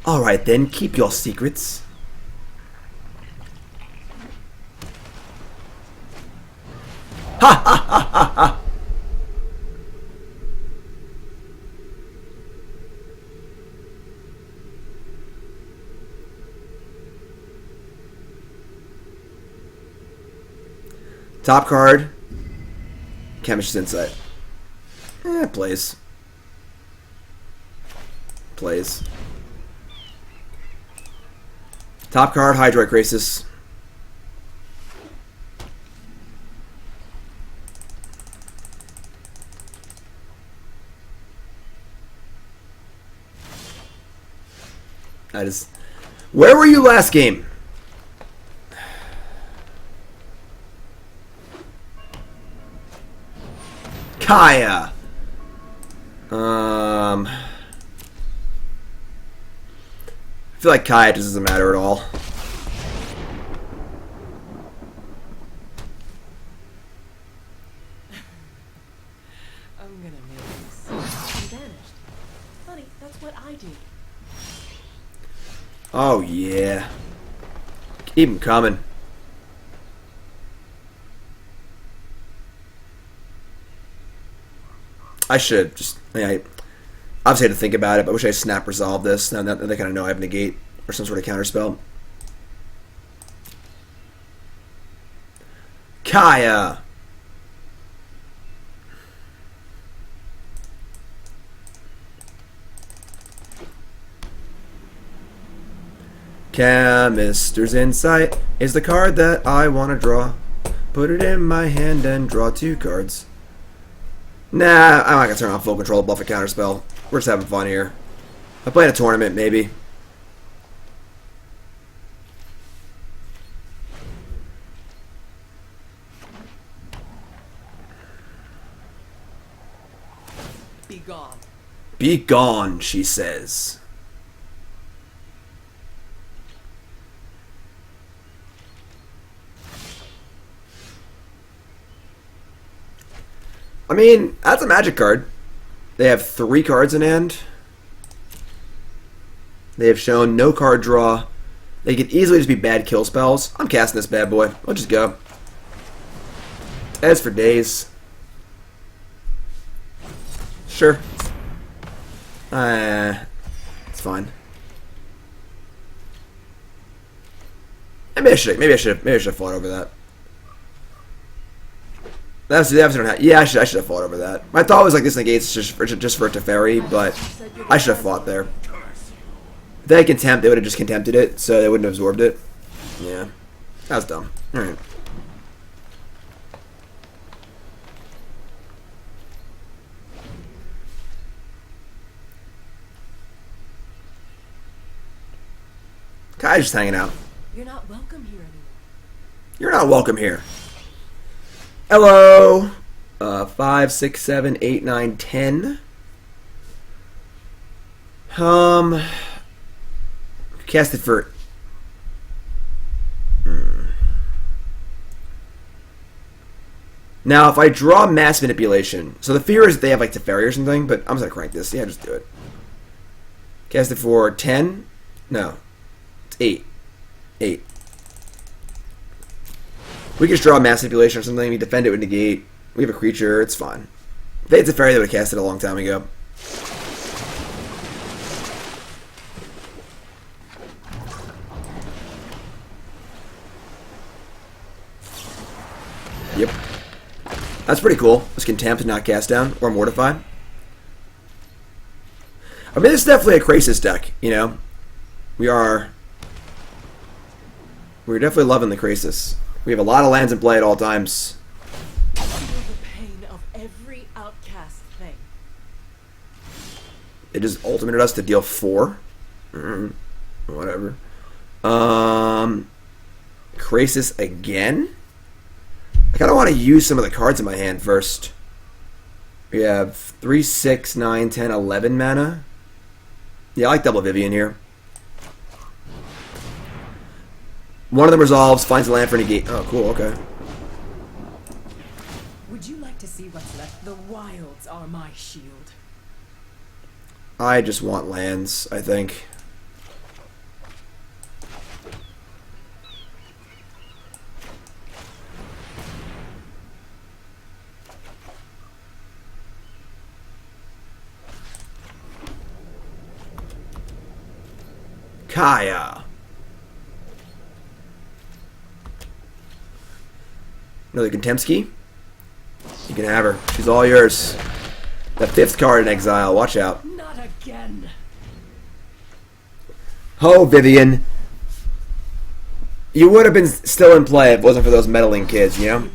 Alright then, keep your secrets. Ha ha ha ha ha! Top card. Chemister's Insight. Plays. Plays. Top card, Hydroid Krasis. Where were you last game? Kaya. I feel like Kaya just doesn't matter at all. I'm gonna make this. He vanished. Funny, that's what I do. Oh yeah. Keep him coming. I should just, I obviously had to think about it, but I wish I snap resolved this. Now that they kind of know I have Negate or some sort of counterspell. Kaya! Chemister's Insight is the card that I want to draw. Put it in my hand and draw 2 cards. Nah, I'm not going to turn on full control buff a counterspell. We're just having fun here. I play in a tournament, maybe. Be gone. Be gone, she says. I mean, that's a magic card. They have 3 cards in hand. They have shown no card draw. They could easily just be bad kill spells. I'm casting this bad boy. Let's just go. As for days. Sure. It's fine. Maybe I should have fought over that. That's the episode. Yeah, I should have fought over that. My thought was like this negates just for it to ferry, but I should have fought there. If they had contempt, they would have just contempted it, so they wouldn't have absorbed it. Yeah, that was dumb. All right. Kai's just hanging out. You're not welcome here anymore. You're not welcome here. Hello. 5, 6, 7, 8, 9, 10. Cast it for. Now, if I draw Mass Manipulation, so the fear is that they have like Teferi or something, but I'm just gonna crank this. Yeah, just do it. Cast it for 10. No, it's 8. 8. We can just draw Mass Manipulation or something. We defend it with Negate. We have a creature. It's fine. If they had Teferi, they would have cast it a long time ago. Yep. That's pretty cool. This can Contempt and not cast down, or Mortify. I mean, this is definitely a Krasis deck, you know? We're definitely loving the Krasis. We have a lot of lands in play at all times. Feel the pain of every outcast thing. It just ultimated us to deal 4. Whatever. Krasis again? I kind of want to use some of the cards in my hand first. We have 3, 6, 9, 10, 11 mana. Yeah, I like double Vivien here. One of them resolves, finds a land for Negate. Oh, cool, okay. Would you like to see what's left? The wilds are my shield. I just want lands, I think. Kaya. Another Contempski. You can have her. She's all yours. The 5th card in exile. Watch out. Not again. Oh, Vivien. You would have been still in play if it wasn't for those meddling kids, you know?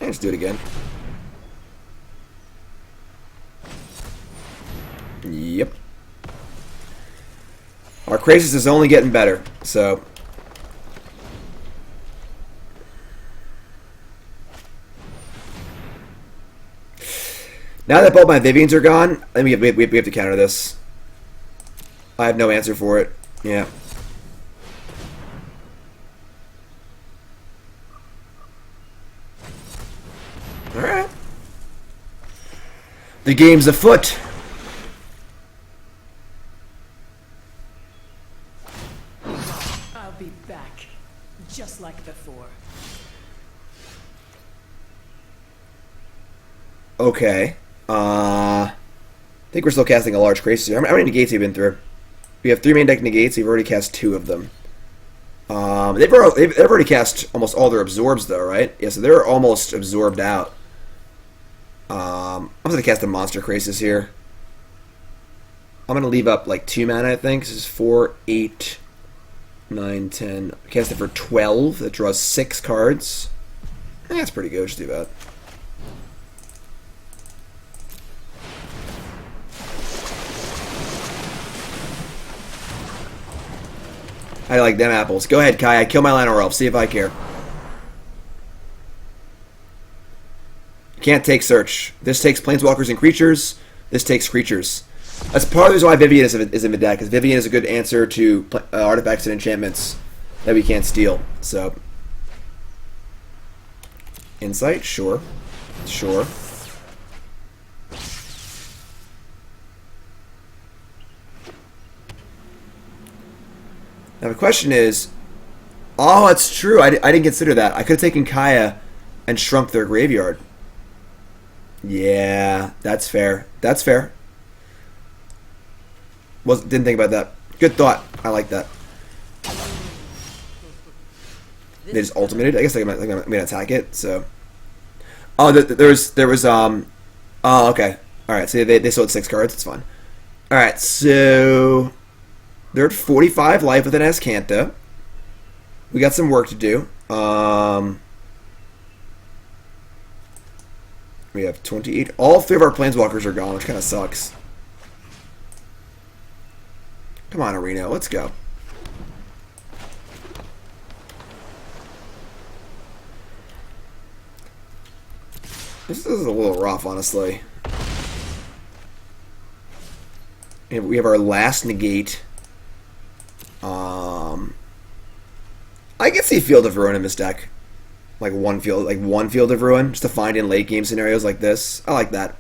Let's do it again. Yep. Our Krasis is only getting better, so. Now that both my Viviens are gone, I think we have to counter this. I have no answer for it. Yeah. Alright. The game's afoot. I'll be back, just like before. Okay. I think we're still casting a large Krasis here. How many Negates have you been through? We have 3 main deck Negates. We've already cast 2 of them. They've already cast almost all their absorbs, though, right? Yeah, so they're almost absorbed out. I'm going to cast a monster Krasis here. I'm going to leave up like 2 mana, I think. This is 4, 8, 9, 10. Cast it for 12. That draws 6 cards. I think that's pretty good. Just do that. I like them apples. Go ahead, Kai. I kill my Llanowar Elves. See if I care. Can't take search. This takes planeswalkers and creatures. This takes creatures. That's part of the reason why Vivien is in the deck, because Vivien is a good answer to artifacts and enchantments that we can't steal. So, insight, sure, sure. Now the question is, oh, that's true. I didn't consider that. I could have taken Kaya and shrunk their graveyard. Yeah, that's fair. That's fair. Didn't think about that. Good thought. I like that. They just ultimated. I guess I'm gonna attack it. So, oh, there was oh, okay. All right. So they sold 6 cards. It's fine. All right. So they're at 45 life with an Azcanta. We got some work to do. We have 28. All 3 of our planeswalkers are gone, which kind of sucks. Come on, Arena. Let's go. This is a little rough, honestly. And we have our last negate. I can see Field of Ruin in this deck. Like one field of ruin, just to find in late game scenarios like this. I like that.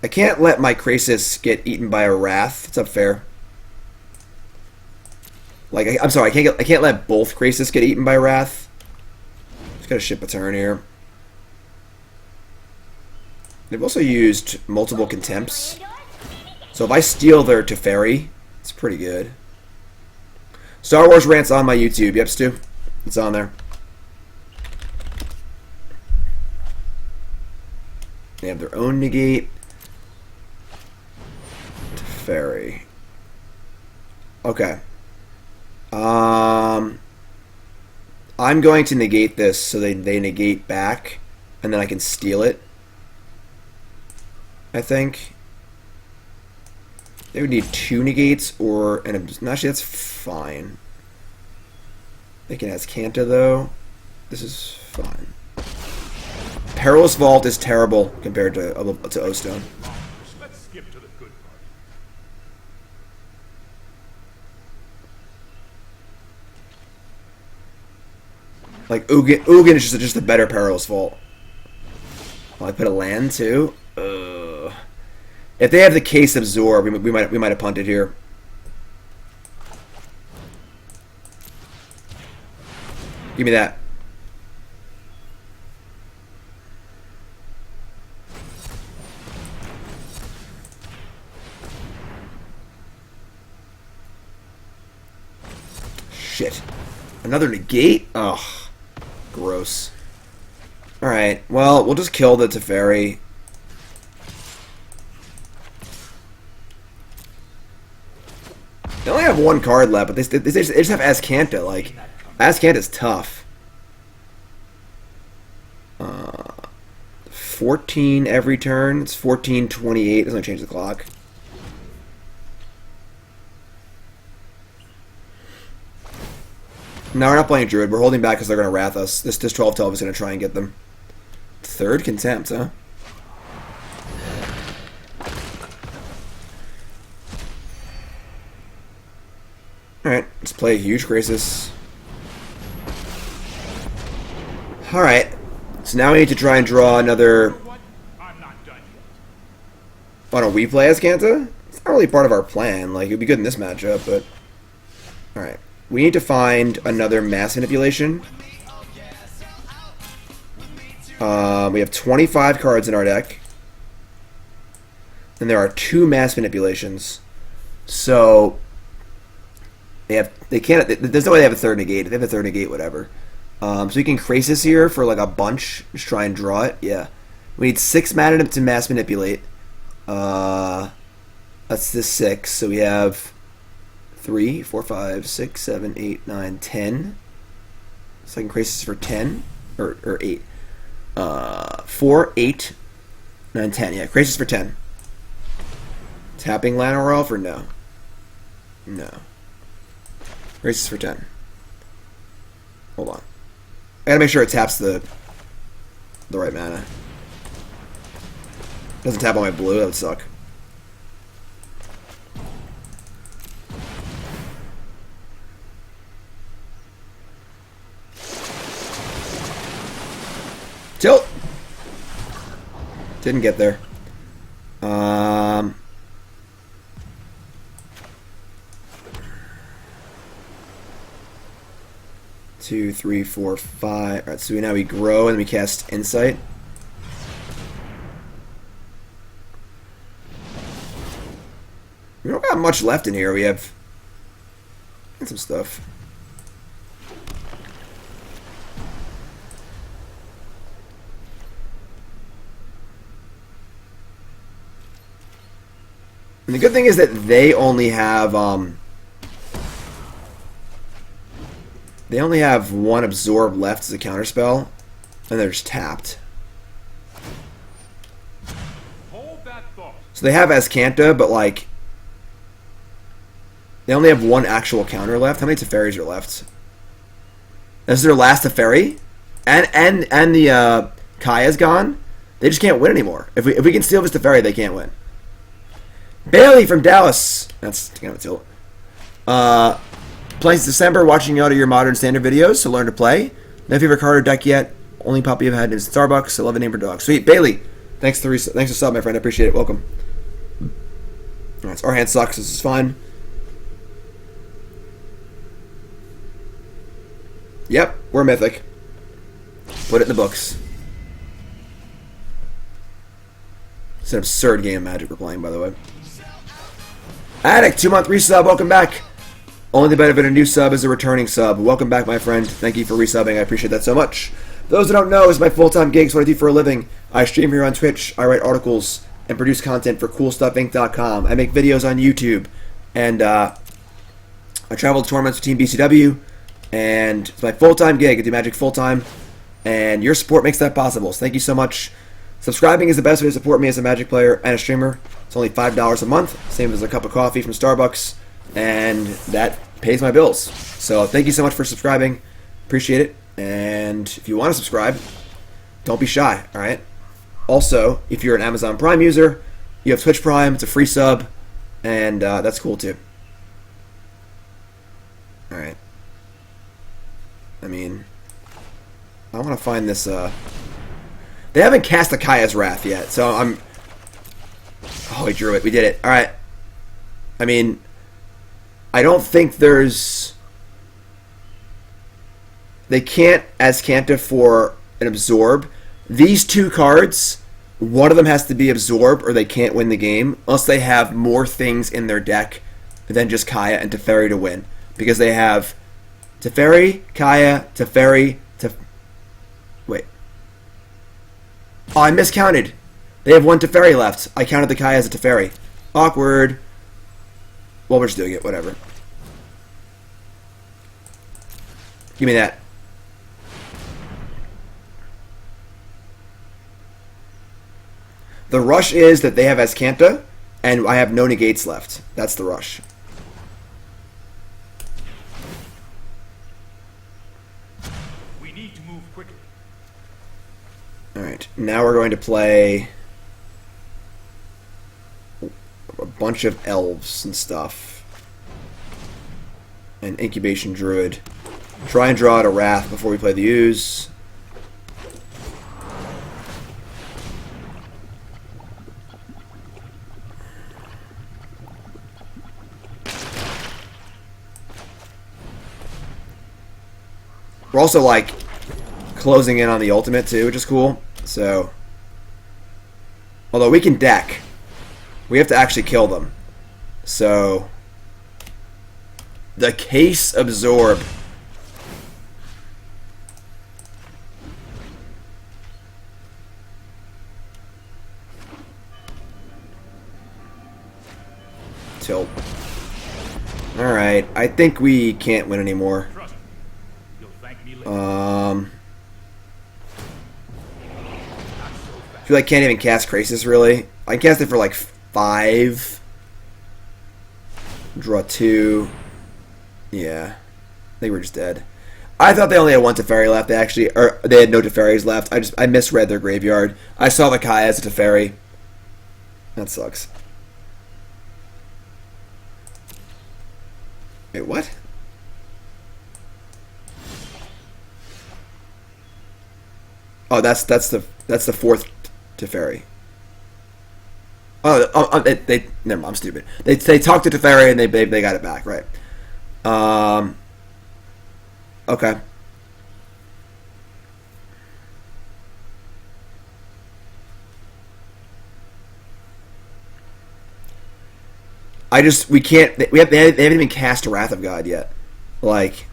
I can't let my Krasis get eaten by a Wrath. It's unfair. Like I'm sorry, I can't let both Krasis get eaten by Wrath. Just gotta ship a turn here. They've also used multiple contempts, so if I steal their Teferi, it's pretty good. Star Wars Rant's on my YouTube. Yep, Stu. It's on there. They have their own negate. Teferi. Okay. I'm going to negate this so they negate back, and then I can steal it. I think. They would need 2 negates or actually that's fine. They can Azcanta though. This is fine. Perilous Vault is terrible compared to O-Stone. Let's skip to the good part. Like Ugin is just a better Perilous Vault. Oh, I put a land too. If they have the Case Absorb, we might have punted here. Give me that. Shit. Another negate? Ugh. Gross. Alright, well, we'll just kill the Teferi. They only have 1 card left, but they just have Azcanta. Like, Azcanta's tough. 14 every turn. It's 14-28. Doesn't change the clock. No, we're not playing Druid. We're holding back because they're going to Wrath us. This 12-12 is going to try and get them. 3rd Contempt, huh? Alright, let's play a huge Krasis. Alright, so now we need to try and draw another... I'm not done yet. Why don't we play Azcanta? It's not really part of our plan. Like, it would be good in this matchup, but... Alright, we need to find another Mass Manipulation. We have 25 cards in our deck. And there are 2 Mass Manipulations. So... They can't. There's no way they have a 3rd negate. If they have a 3rd negate, whatever. So we can Krasis here for like a bunch. Just try and draw it. Yeah. We need 6 mana to Mass Manipulate. That's the 6. So we have 3, 4, 5, 6, 7, 8, 9, 10. Second Krasis for 10. Or 8. 4, 8, 9, 10. Yeah, Krasis for 10. Tapping Llanowar Elf or no? No. Krasis for 10. Hold on. I gotta make sure it taps the right mana. Doesn't tap on my blue, that would suck. Tilt! Didn't get there. 2, 3, 4, 5. Alright, so now we grow and we cast Insight. We don't got much left in here. We have some stuff. And the good thing is that they only have one absorb left as a counterspell, and they're just tapped. Hold that thought. So they have Azcanta, but like they only have one actual counter left. How many Teferis are left? This is their last Teferi, and the Kaya's gone. They just can't win anymore. If we can steal this Teferi, they can't win. Bailey from Dallas. That's kind of a tilt. Playing since December, watching a lot of your modern standard videos to learn to play. No favorite card or deck yet. Only puppy I've had is Starbucks. I love a name for dog. Sweet. Bailey. Thanks for sub, my friend. I appreciate it. Welcome. Alright, so our hand sucks. This is fine. Yep, we're Mythic. Put it in the books. It's an absurd game of Magic we're playing, by the way. Addict, 2-month resub, welcome back. Only the benefit of a new sub is a returning sub. Welcome back, my friend. Thank you for resubbing. I appreciate that so much. Those that don't know, is my full-time gig. It's what I do for a living. I stream here on Twitch. I write articles and produce content for CoolStuffInc.com. I make videos on YouTube. And I travel to tournaments with Team BCW. And it's my full-time gig. I do Magic full-time. And your support makes that possible. So thank you so much. Subscribing is the best way to support me as a Magic player and a streamer. It's only $5 a month, same as a cup of coffee from Starbucks, and that pays my bills. So thank you so much for subscribing. Appreciate it. And if you want to subscribe, don't be shy, alright? Also, if you're an Amazon Prime user, you have Twitch Prime, it's a free sub, and that's cool too. Alright. I mean, I want to find this, they haven't cast a Kaya's Wrath yet, so I'm... Oh, we drew it. We did it. Alright. I mean, I don't think there's... They can't Azcanta for an Absorb. These two cards, one of them has to be Absorb or they can't win the game, unless they have more things in their deck than just Kaya and Teferi to win. Because they have Teferi, Kaya, Teferi, Wait. Oh, I miscounted. They have one Teferi left. I counted the Kaya as a Teferi. Awkward. Well, we're just doing it. Whatever. Give me that. The rush is that they have Azcanta, and I have no negates left. That's the rush. We need to move quickly. Alright, now we're going to play a bunch of elves and stuff. And Incubation Druid. Try and draw out a Wrath before we play the Ooze. We're also, like, closing in on the ultimate, too, which is cool. So, although we can deck, we have to actually kill them. So, the Case Absorb. Alright, I think we can't win anymore. Trust me. You'll thank me later. I feel like I can't even cast Krasis, really. I can cast it for like 5. Draw 2. Yeah. I think we're just dead. I thought they only had 1 Teferi left. They had no Teferis left. I misread their graveyard. I saw the Kai as a Teferi. That sucks. Wait, what? Oh, that's the 4th Teferi. Oh, they never mind, I'm stupid. They talked to Teferi and they got it back, right? Okay. We can't. They haven't even cast Wrath of God yet. Like.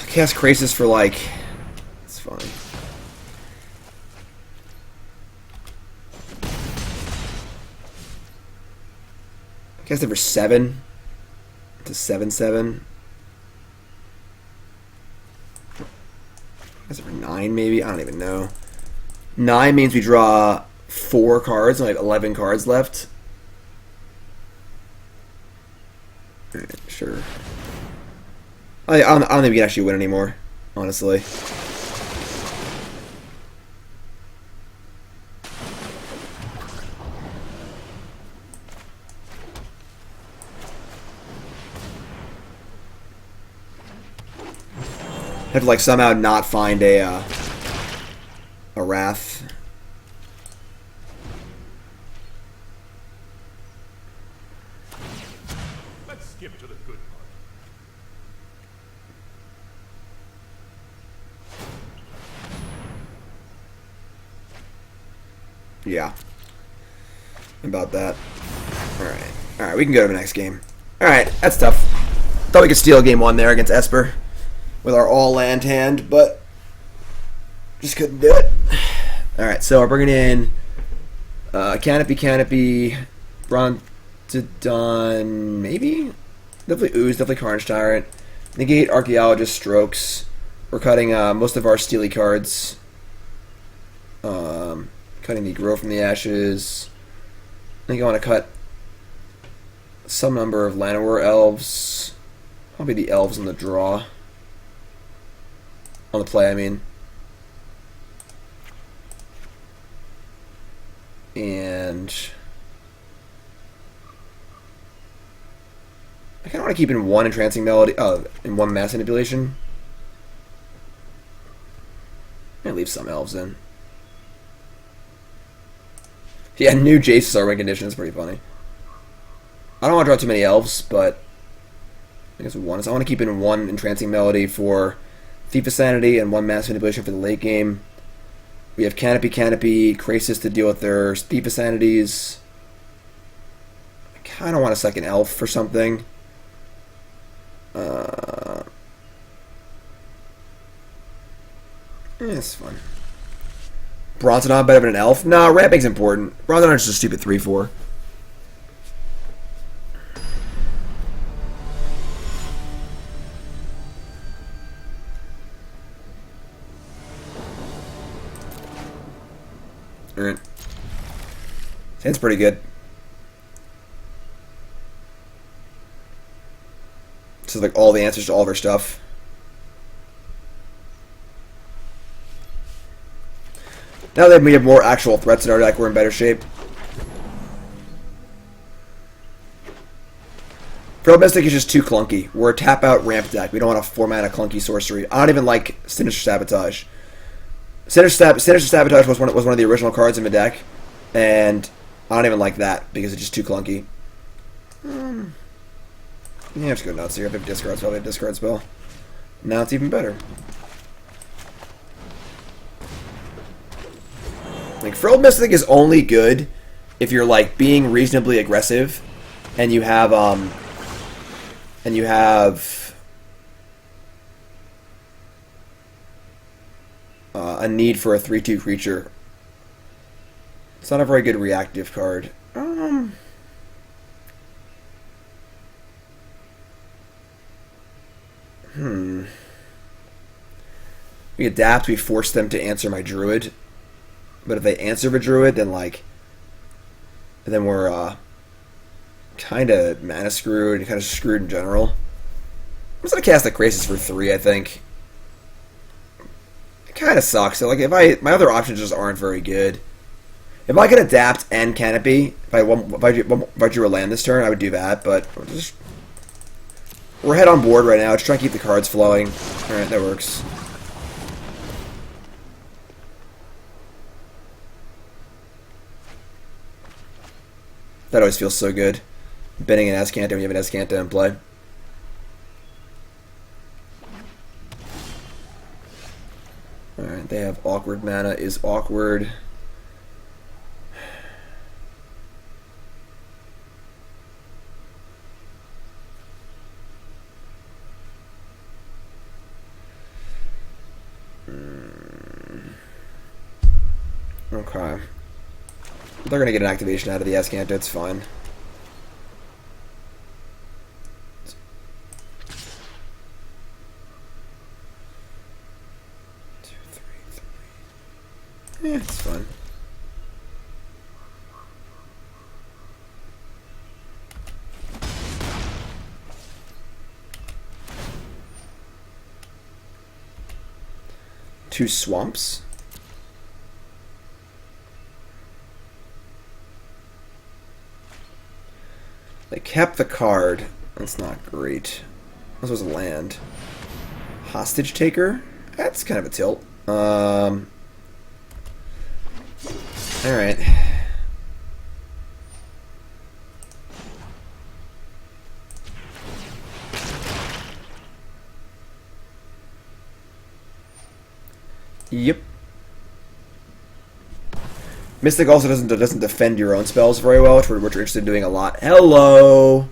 Cast Krasis for like. It's fine. Cast it for 7. To 7/7. Cast it for 9 maybe? I don't even know. 9 means we draw 4 cards and like 11 cards left. Alright, sure. I don't think we can actually win anymore, honestly. Have to like somehow not find a Wrath. Let's skip to the good part. Yeah. About that. Alright. Alright, we can go to the next game. Alright, that's tough. Thought we could steal game 1 there against Esper with our all-land hand, but just couldn't do it. Alright, so we're bringing in Canopy, Brontodon, maybe? Definitely Ooze, definitely Carnage Tyrant. Negate, Archaeologist, Strokes. We're cutting most of our Steely cards. Cutting the Grow from the Ashes. I think I want to cut some number of Llanowar Elves. Probably the Elves on the draw. On the play, I mean. And I kind of want to keep in 1 Entrancing Melody, in 1 Mass Manipulation. I'm going to leave some Elves in. Yeah, new Jace's are win condition is pretty funny. I don't want to draw too many Elves, but I guess 1. So I want to keep in 1 Entrancing Melody for Thief of Sanity and 1 Mass Manipulation for the late game. We have Canopy, Krasis to deal with their Thief of Sanities. I kind of want a second Elf for something. It's fun. Brontodon better than an Elf? Nah, Ramping's important. Brontodon is just a stupid 3/4. Alright. Sounds pretty good. This is like all the answers to all of our stuff. Now that we have more actual threats in our deck, we're in better shape. Feral Mystic is just too clunky. We're a tap-out ramp deck. We don't want to format a clunky sorcery. I don't even like Sinister Sabotage. Sinister Sabotage was one of the original cards in the deck, and I don't even like that because it's just too clunky. Yeah, just go nuts here. I have discard spell. I have discard spell. Now it's even better. Like, Feral Mystic is only good if you're like being reasonably aggressive and you have a need for a 3/2 creature. It's not a very good reactive card. We adapt, we force them to answer my druid. But if they answer the druid, then we're kind of mana screwed and kind of screwed in general. I'm just gonna cast the Krasis for 3, I think. It kind of sucks. So, like, my other options just aren't very good. If I could adapt and Canopy, if I drew a land this turn, I would do that. But we're head on board right now. Just trying to keep the cards flowing. All right, that works. That always feels so good. Betting an Azcanta when you have an Azcanta in play. Alright, they have awkward mana is awkward. Okay. They're going to get an activation out of the Azcanta, it's fine. Yeah, it's fun. Two swamps. They kept the card. That's not great. This was a land. Hostage Taker? That's kind of a tilt. Alright. Yep. Mystic also doesn't defend your own spells very well, which we're interested in doing a lot. Hello!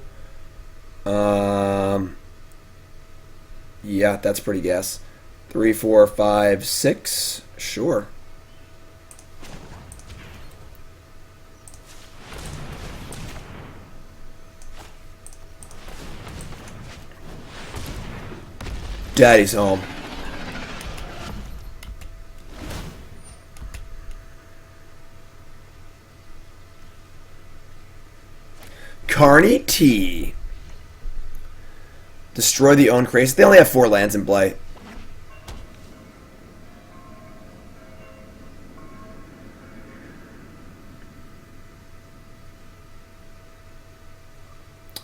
Yeah, that's pretty gas. 3, 4, 5, 6. Sure. Daddy's home. Carney T. Destroy the own Krasis. They only have 4 lands in play.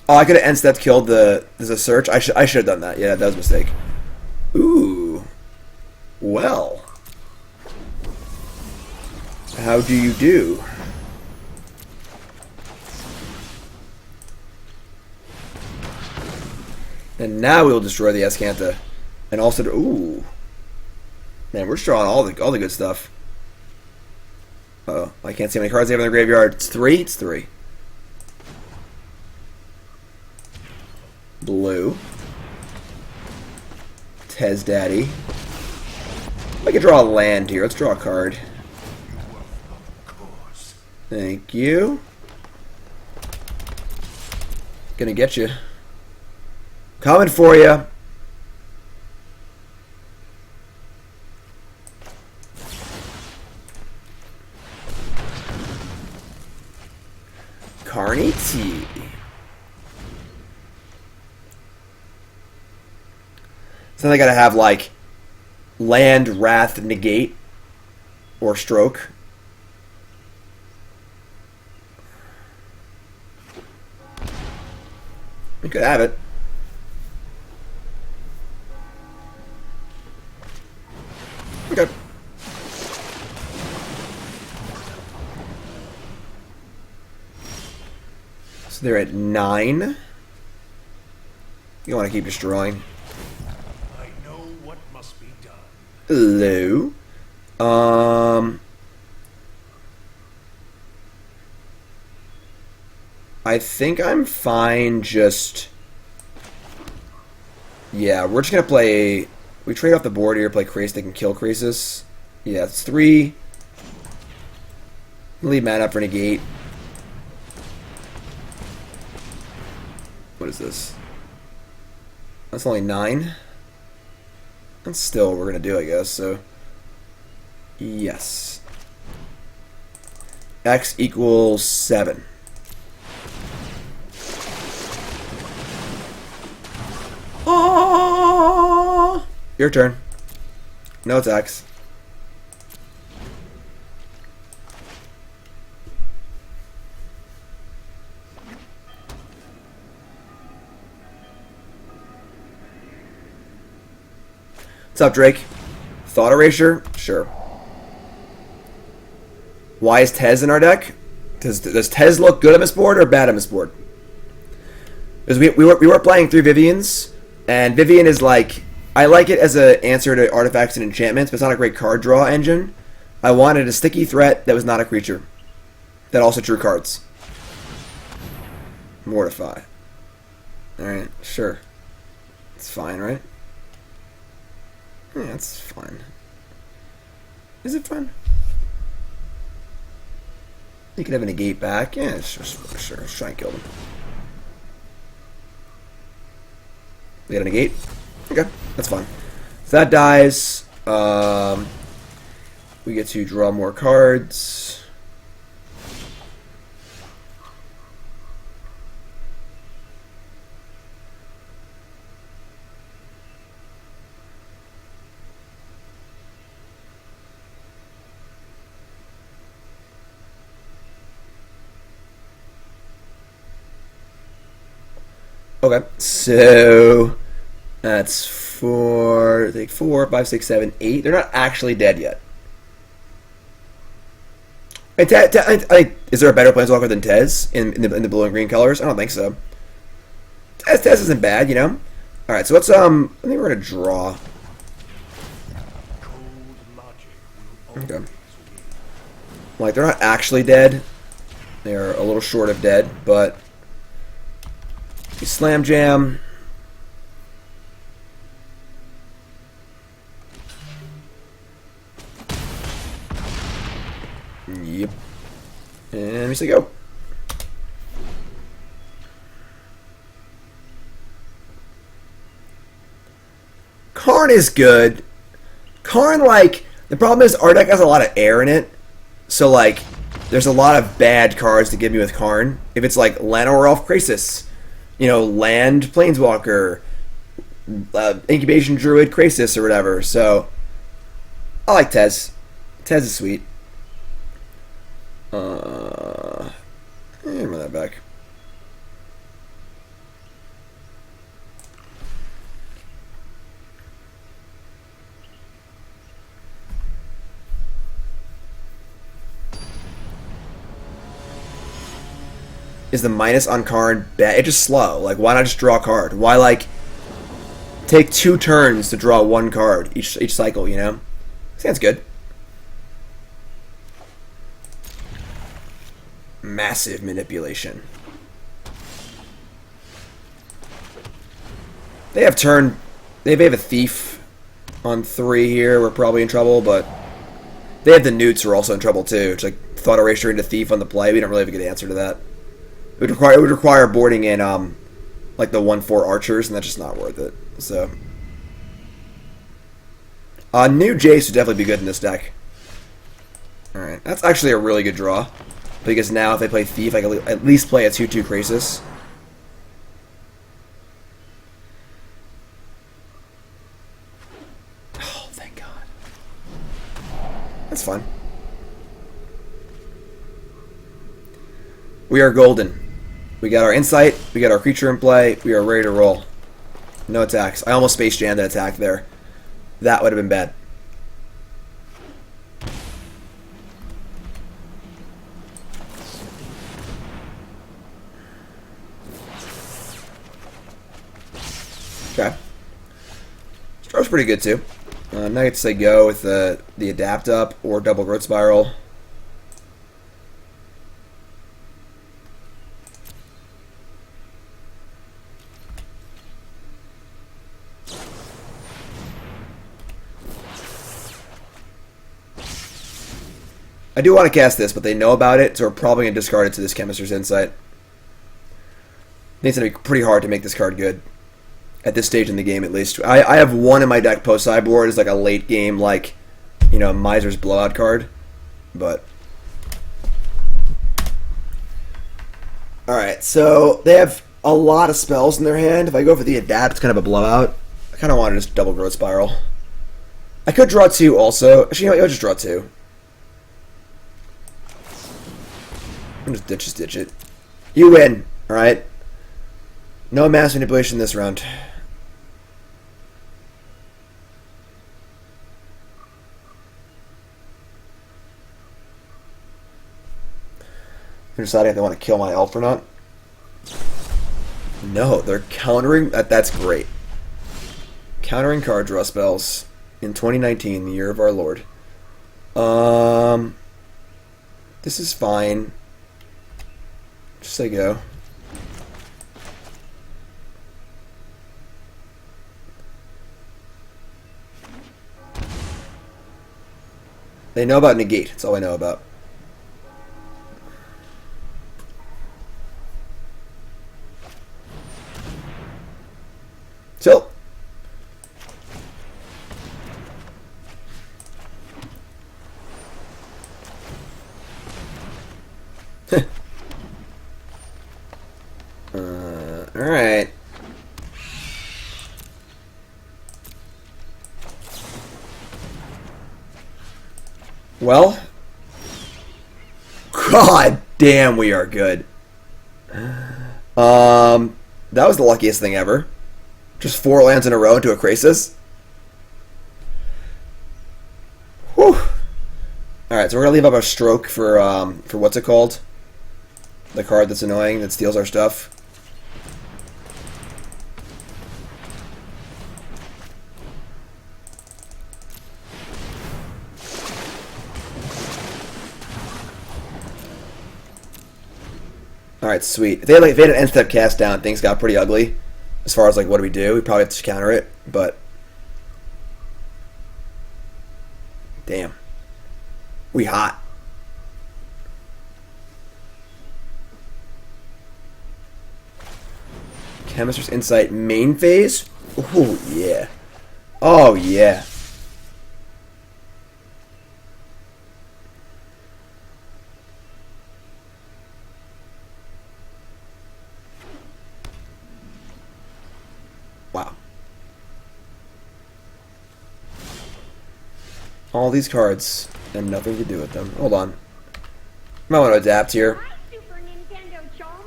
Oh, I could have end-stepped killed there's a search. I should have done that. Yeah, that was a mistake. Ooh. Well. How do you do? And now we'll destroy the Azcanta. And also, ooh. Man, we're just drawing all the good stuff. Uh-oh. I can't see how many cards they have in their graveyard. It's 3? It's 3. Blue. Tez Daddy. I can draw a land here. Let's draw a card. Thank you. Gonna get you. Coming for you. Carney T. So they gotta have like land, wrath, negate, or stroke. We could have it. Okay. So they're at 9. You want to keep destroying. I know what must be done. Hello. I think I'm fine just... Yeah, we're just going to play... We trade off the board here, play Krasis, they can kill Krasis. Yeah, it's 3. Leave mana up for Negate. What is this? That's only 9. That's still what we're going to do, I guess, so... Yes. X equals 7. Oh! Your turn. No attacks. What's up, Drake? Thought Erasure? Sure. Why is Tez in our deck? Does Tez look good on this board or bad on this board? Because we were playing 3 Viviens, and Vivien is like... I like it as an answer to artifacts and enchantments, but it's not a great card draw engine. I wanted a sticky threat that was not a creature. That also drew cards. Mortify. Alright, sure. It's fine, right? Yeah, it's fine. Is it fine? You can have a Negate back. Yeah, sure. Let's try and kill them. We got a Negate? Okay, that's fine. If that dies, we get to draw more cards. Okay, so that's 4, 5, 6, 7, 8. They're not actually dead yet. Is there a better Planeswalker than Tez in the blue and green colors? I don't think so. Tez isn't bad, you know. All right, so let's I think we're gonna draw. Okay. Like they're not actually dead. They're a little short of dead, but. You slam jam. Yep. And we say go. Karn is good. Karn, like, the problem is our deck has a lot of air in it. So, like, there's a lot of bad cards to give me with Karn. If it's like Llanowar Krasis. You know, land Planeswalker, Incubation Druid, Krasis, or whatever. So, I like Tez. Tez is sweet. Run that back. Is the minus on Karn bad? It's just slow. Like, why not just draw a card? Why, like, take 2 turns to draw 1 card each cycle, you know? I think that's good. Massive manipulation. They have a thief on 3 here. We're probably in trouble, but they have the newts who are also in trouble too. It's like Thought Erasure into thief on the play. We don't really have a good answer to that. It would require boarding in like the 1/4 archers, and that's just not worth it. So new Jace would definitely be good in this deck. Alright, that's actually a really good draw. Because now if they play thief, I can at least play a 2/2 Krasis. Oh, thank God. That's fun. We are golden. We got our insight, we got our creature in play, we are ready to roll. No attacks. I almost Space Jammed that attack there. That would have been bad. Okay. Stroke's pretty good too. Now I get to say go with the Adapt Up or Double Growth Spiral. I do want to cast this, but they know about it, so we're probably going to discard it to this Chemister's Insight. I think it's going to be pretty hard to make this card good. At this stage in the game, at least. I have one in my deck post-sideboard. It's like a late game, like, you know, Miser's Blowout card. But... Alright, so they have a lot of spells in their hand. If I go for the Adapt, it's kind of a blowout. I kind of want to just double Growth Spiral. I could draw 2 also. Actually, you know what? I'll just draw 2. I'll just ditch it. You win, alright? No mass manipulation this round. I'm deciding if they want to kill my elf or not. No, they're countering. That's great. Countering card draw spells in 2019, the year of our Lord. This is fine. Just say go. They know about Negate. That's all I know about. Tilt. Alright. Well, god damn, we are good. That was the luckiest thing ever. Just 4 lands in a row into a Krasis. Whew. Alright, so we're gonna leave up our Stroke for what's it called? The card that's annoying, that steals our stuff. Alright, sweet. If they had an end-step cast down, things got pretty ugly. As far as, like, what do we do? We probably have to counter it, but... Damn. We hot. Chemister's Insight main phase? Oh, yeah. Oh, yeah. Wow. All these cards and nothing to do with them. Hold on. Might want to adapt here.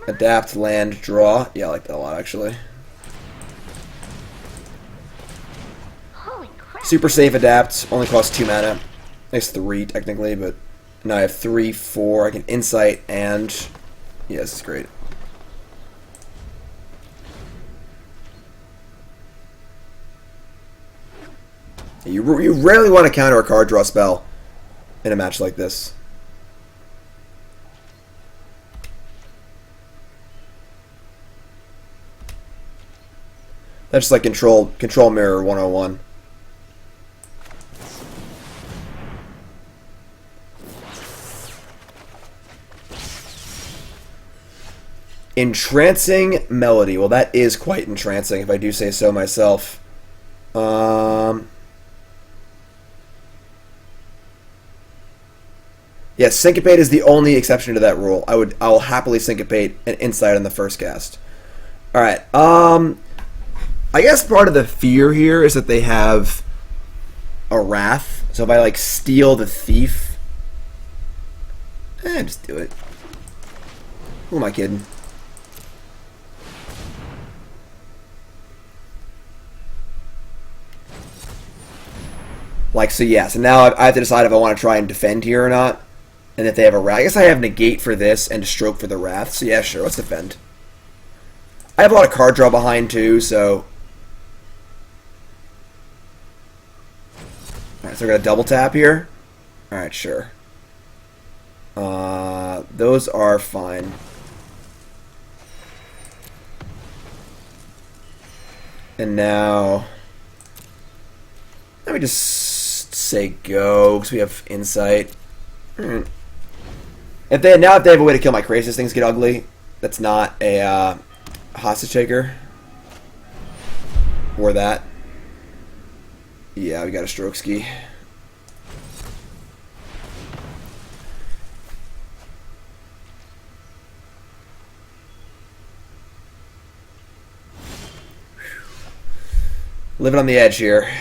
Adapt, land, draw. Yeah, I like that a lot, actually. Holy crap. Super safe adapt. Only costs 2 mana. Makes 3, technically, but now I have 3, 4. I can insight and... Yeah, this is great. You rarely want to counter a card draw spell in a match like this. That's just like control mirror 101. Entrancing Melody. Well, that is quite entrancing, if I do say so myself. Yes, Syncopate is the only exception to that rule. I'll happily Syncopate an Insight on the first cast. Alright, I guess part of the fear here is that they have a Wrath. So if I, like, steal the Thief... just do it. Who am I kidding? Like, so yeah, so now I have to decide if I want to try and defend here or not. And if they have a Wrath. I guess I have Negate for this and Stroke for the Wrath. So yeah, sure, let's defend. I have a lot of card draw behind too, so... Alright, so we're gonna double tap here. Alright, sure. Those are fine. And now... Let me just say go, because we have Insight. If they have a way to kill my Krasis, things get ugly. That's not a hostage taker. Or that. Yeah, we got a stroke ski. Living on the edge here.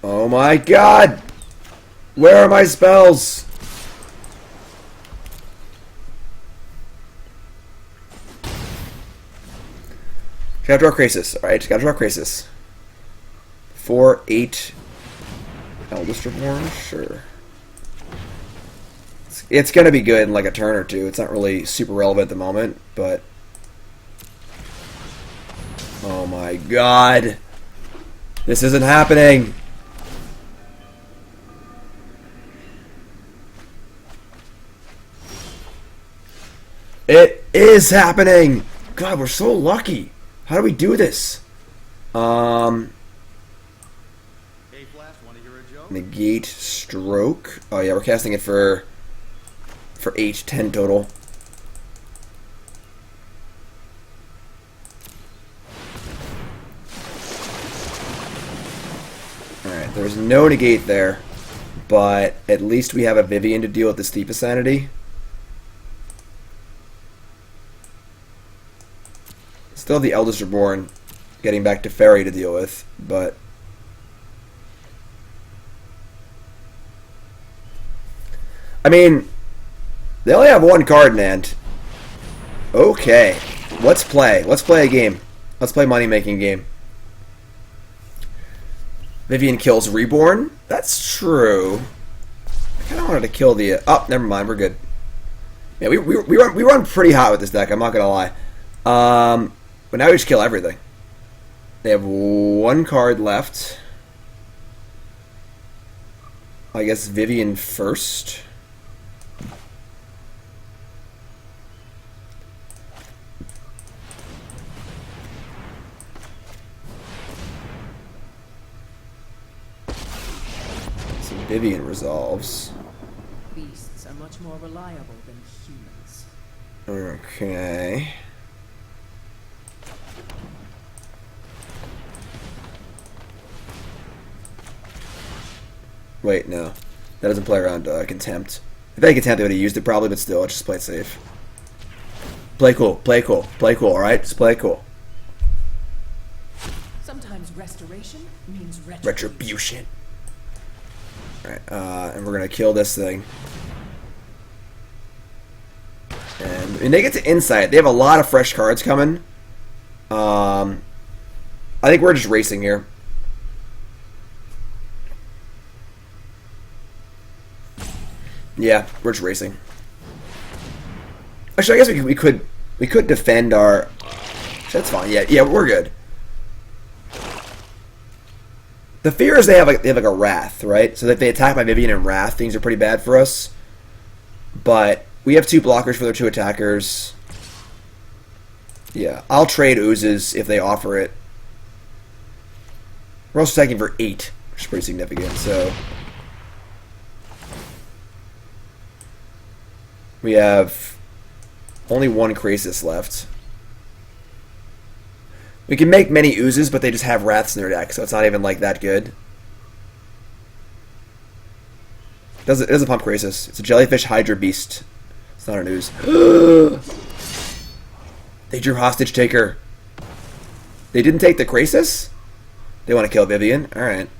Oh my god! Where are my spells? Gotta draw Krasis, alright? Gotta draw Krasis. 4-8 Eldest Reborn? Sure. It's gonna be good in like a turn or two. It's not really super relevant at the moment, but... Oh my god! This isn't happening! It is happening! God, we're so lucky! How do we do this? Negate Stroke. Oh yeah, we're casting it for 8, 10 total. Alright, there's no negate there, but at least we have a Vivien to deal with this Thief of Sanity. Still have the Eldest Reborn getting back to Fairy to deal with, but... I mean, they only have one card in hand. Okay, let's play. Let's play a game. Let's play a money-making game. Vivien kills Reborn. That's true. I kind of wanted to kill the... oh, never mind. We're good. Yeah, we run pretty hot with this deck. I'm not gonna lie. But now we just kill everything. They have one card left. I guess Vivien first. So Vivien resolves. Beasts are much more reliable than humans. Okay. Wait, no. That doesn't play around Contempt. If they had Contempt, they would have used it probably, but still, just play it safe. Play cool, play cool, play cool, alright? Just play cool. Sometimes restoration means Retribution. Alright, and we're gonna kill this thing. And when they get to Insight, they have a lot of fresh cards coming. I think we're just racing here. Yeah, we're just racing. Actually, I guess we could defend our... That's fine. Yeah, we're good. The fear is they have like a Wrath, right? So if they attack my Vivien and Wrath, things are pretty bad for us. But we have 2 blockers for their 2 attackers. Yeah, I'll trade Oozes if they offer it. We're also attacking for 8, which is pretty significant, so... We have only 1 Krasis left. We can make many Oozes, but they just have Wraths in their deck, so it's not even like that good. It doesn't pump Krasis. It's a Jellyfish Hydra Beast. It's not an Ooze. They drew Hostage Taker. They didn't take the Krasis? They want to kill Vivien? Alright.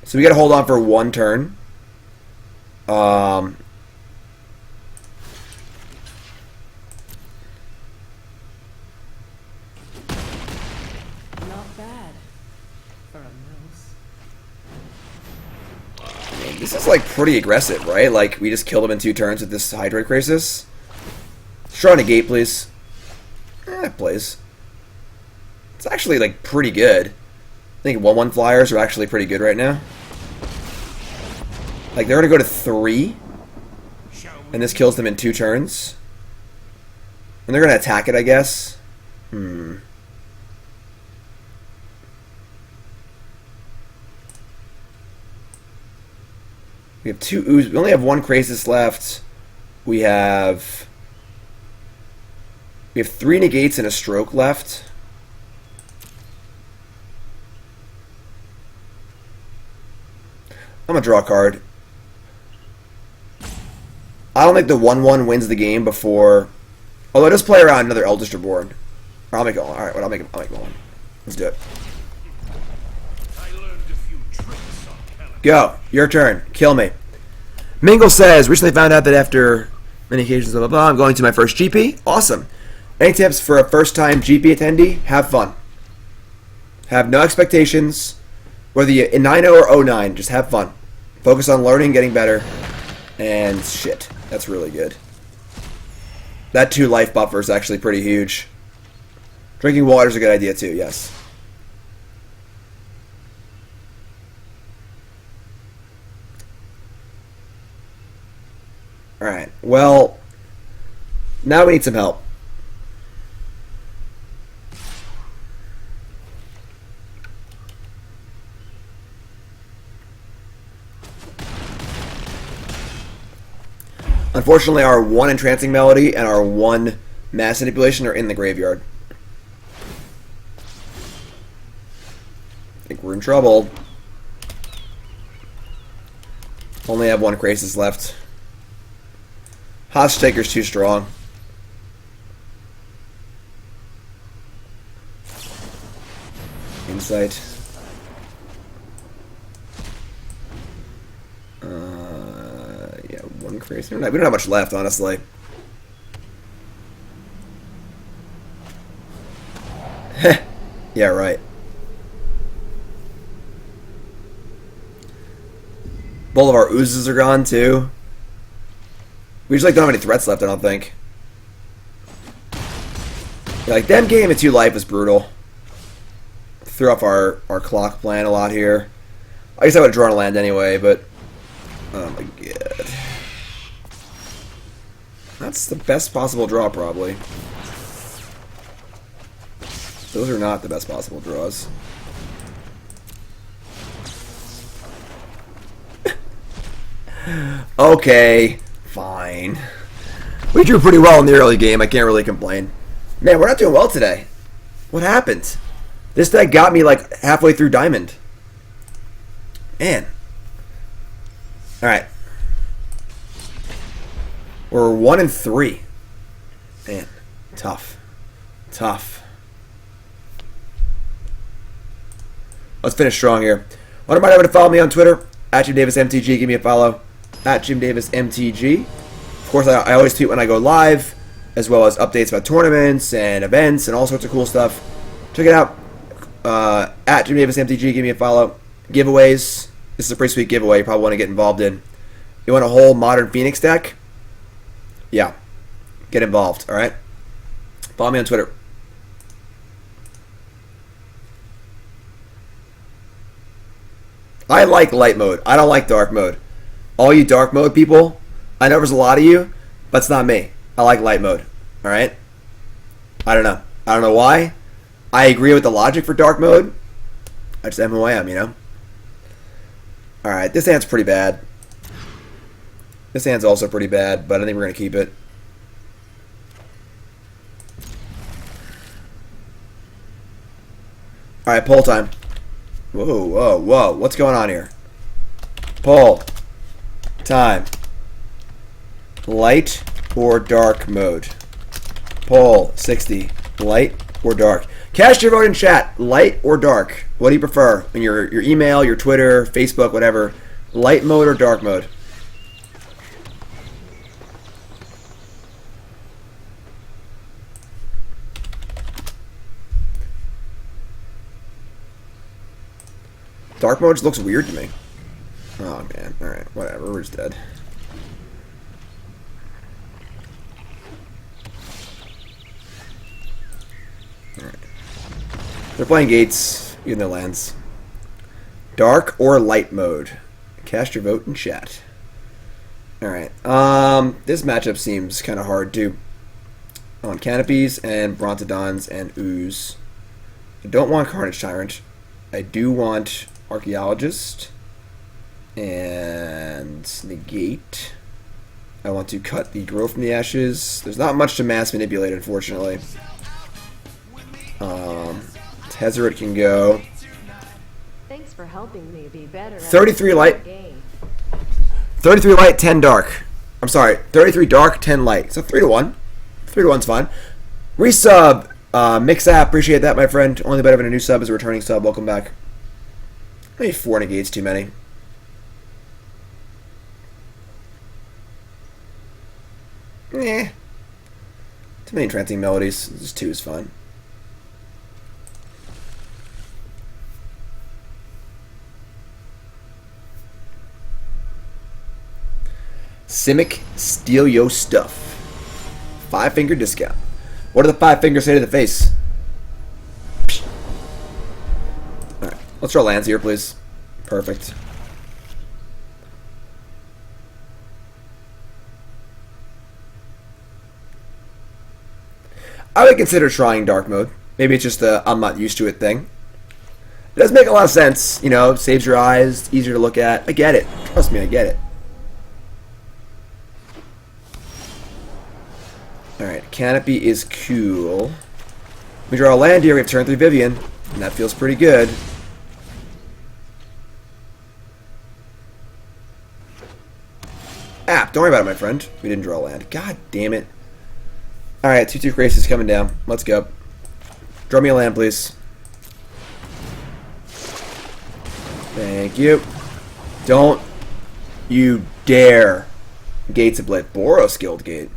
So we gotta hold on for 1 turn. Not bad for a mouse. I mean, this is like pretty aggressive, right? Like we just killed him in 2 turns with this Hydroid Krasis. Draw Negate, please. It plays. It's actually like pretty good. I think 1/1 flyers are actually pretty good right now. Like, they're going to go to 3, and this kills them in 2 turns. And they're going to attack it, I guess. We have 2 Ooze. We only have 1 Krasis left. We have 3 Negates and a Stroke left. I'm going to draw a card. I don't think the 1/1 wins the game before... Although I just play around another Eldritch Reborn. Or I'll make it one. Alright, I'll make it one. Let's do it. I learned a few tricks on Canopy. Go. Your turn. Kill me. Mingle says, recently found out that after many occasions, blah, blah, blah, I'm going to my first GP. Awesome. Any tips for a first-time GP attendee? Have fun. Have no expectations. Whether you're in 9.0 or 0.9, just have fun. Focus on learning, getting better. And shit. That's really good. That 2 life buffer is actually pretty huge. Drinking water is a good idea too, yes. Alright, well, now we need some help. Unfortunately, our 1 Entrancing Melody and our 1 Mass Manipulation are in the graveyard. I think we're in trouble. Only have 1 Krasis left. Hostage Taker's too strong. Insight. Yeah, 1 Krasis. We don't have much left, honestly. Yeah, right. Both of our Oozes are gone, too. We just don't have any threats left, I don't think. Yeah, like, them game at 2 life is brutal. Threw off our clock plan a lot here. I guess I would have drawn a land anyway, but... Oh my god. That's the best possible draw, probably. Those are not the best possible draws. Okay, fine. We drew pretty well in the early game. I can't really complain. Man, we're not doing well today. What happened? This deck got me like halfway through Diamond. Man. Alright. We're 1-3. Man, tough. Tough. Let's finish strong here. Want to remind everyone to follow me on Twitter at JimDavisMTG. Give me a follow at JimDavisMTG. Of course, I always tweet when I go live, as well as updates about tournaments and events and all sorts of cool stuff. Check it out at JimDavisMTG. Give me a follow. Giveaways. This is a pretty sweet giveaway you probably want to get involved in. You want a whole Modern Phoenix deck? Yeah. Get involved, alright? Follow me on Twitter. I like light mode. I don't like dark mode. All you dark mode people, I know there's a lot of you, but it's not me. I like light mode. Alright? I don't know. I don't know why. I agree with the logic for dark mode. I just am who I am, you know? Alright, this hand's pretty bad. This hand's also pretty bad, but I think we're going to keep it. Alright, poll time. Whoa, whoa, whoa. What's going on here? Poll. Time. Light or dark mode? Poll 60. Light or dark? Cast your vote in chat. Light or dark? What do you prefer? In your email, your Twitter, Facebook, whatever. Light mode or dark mode? Dark mode just looks weird to me. Oh man, alright, whatever, we're just dead. Alright. They're playing gates, even their lands. Dark or light mode? Cast your vote in chat. Alright, this matchup seems kind of hard too. I want Canopies and Brontodons and Ooze. I don't want Carnage Tyrant. I do want Archaeologist and Negate. I want to cut the Grow from the Ashes. There's not much to mass manipulate, unfortunately. Tezzeret can go. Thanks for helping me be better. 33 light. 33 light, 10 dark. I'm sorry, 33 dark, 10 light. So 3 to 1. 3 to 1's fine. Resub. Mix app. Appreciate that, my friend. Only better than a new sub is a returning sub. Welcome back. Maybe 4 negates too many. Eh. Too many entrancing melodies. Just 2 is fine. Simic, steal yo stuff. 5-finger discount. What do the 5 fingers say to the face? Alright, let's draw lands here, please. Perfect. I would consider trying dark mode. Maybe it's just a I'm not used to it thing. It does make a lot of sense, you know, saves your eyes, easier to look at. I get it. Trust me, I get it. Alright, Canopy is cool. We draw a land here, we have turn 3 Vivien, and that feels pretty good. Ah, don't worry about it, my friend. We didn't draw a land. God damn it. Alright, 2/2 Krasis coming down. Let's go. Draw me a land, please. Thank you. Don't you dare Gates Ablaze. Boros Guildgate.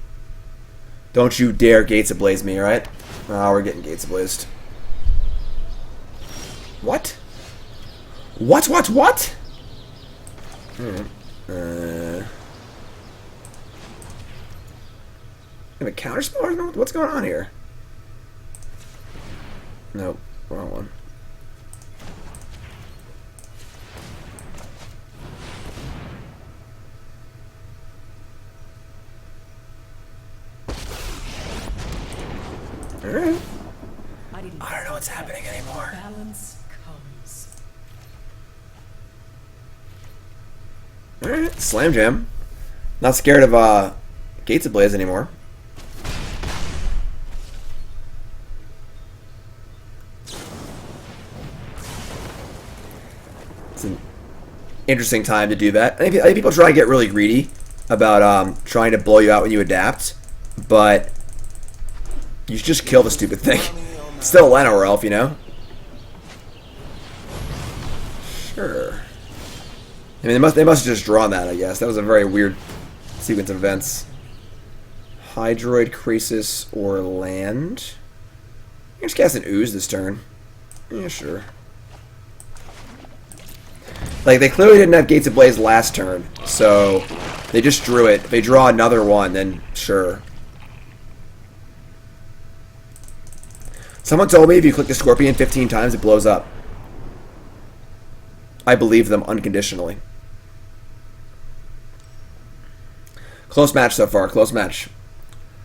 Don't you dare Gates Ablaze me, alright? Oh, we're getting Gates Ablazed. What? What? I have a counterspell or no? What's going on here? Nope, wrong one. Alright. I don't know what's happening anymore. Balance comes. Alright, Slam Jam. Not scared of Gates Ablaze anymore. It's an interesting time to do that. I think people try to get really greedy about trying to blow you out when you adapt, but you should just kill the stupid thing. It's still a Llanowar Elf, you know? Sure. I mean, they must have just drawn that, I guess. That was a very weird sequence of events. Hydroid Krasis or land. You can just cast an Ooze this turn. Yeah, sure. Like, they clearly didn't have Gates Ablaze last turn, so they just drew it. If they draw another one, then sure. Someone told me if you click the Scorpion 15 times, it blows up. I believe them unconditionally. Close match so far. Close match.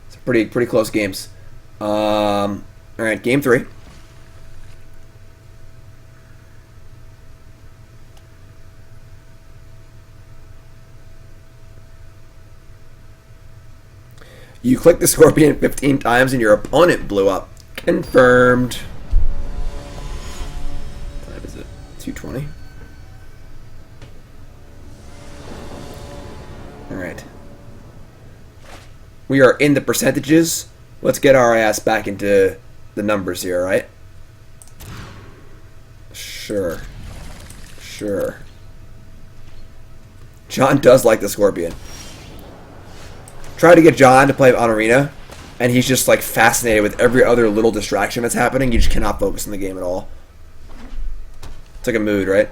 It's pretty close games. Alright, game 3. You click the Scorpion 15 times and your opponent blew up. Confirmed. What time is it? 2:20. Alright. We are in the percentages. Let's get our ass back into the numbers here, right? Sure. Sure. John does like the Scorpion. Try to get John to play on Arena, and he's just like fascinated with every other little distraction that's happening. You just cannot focus on the game at all. It's like a mood, right?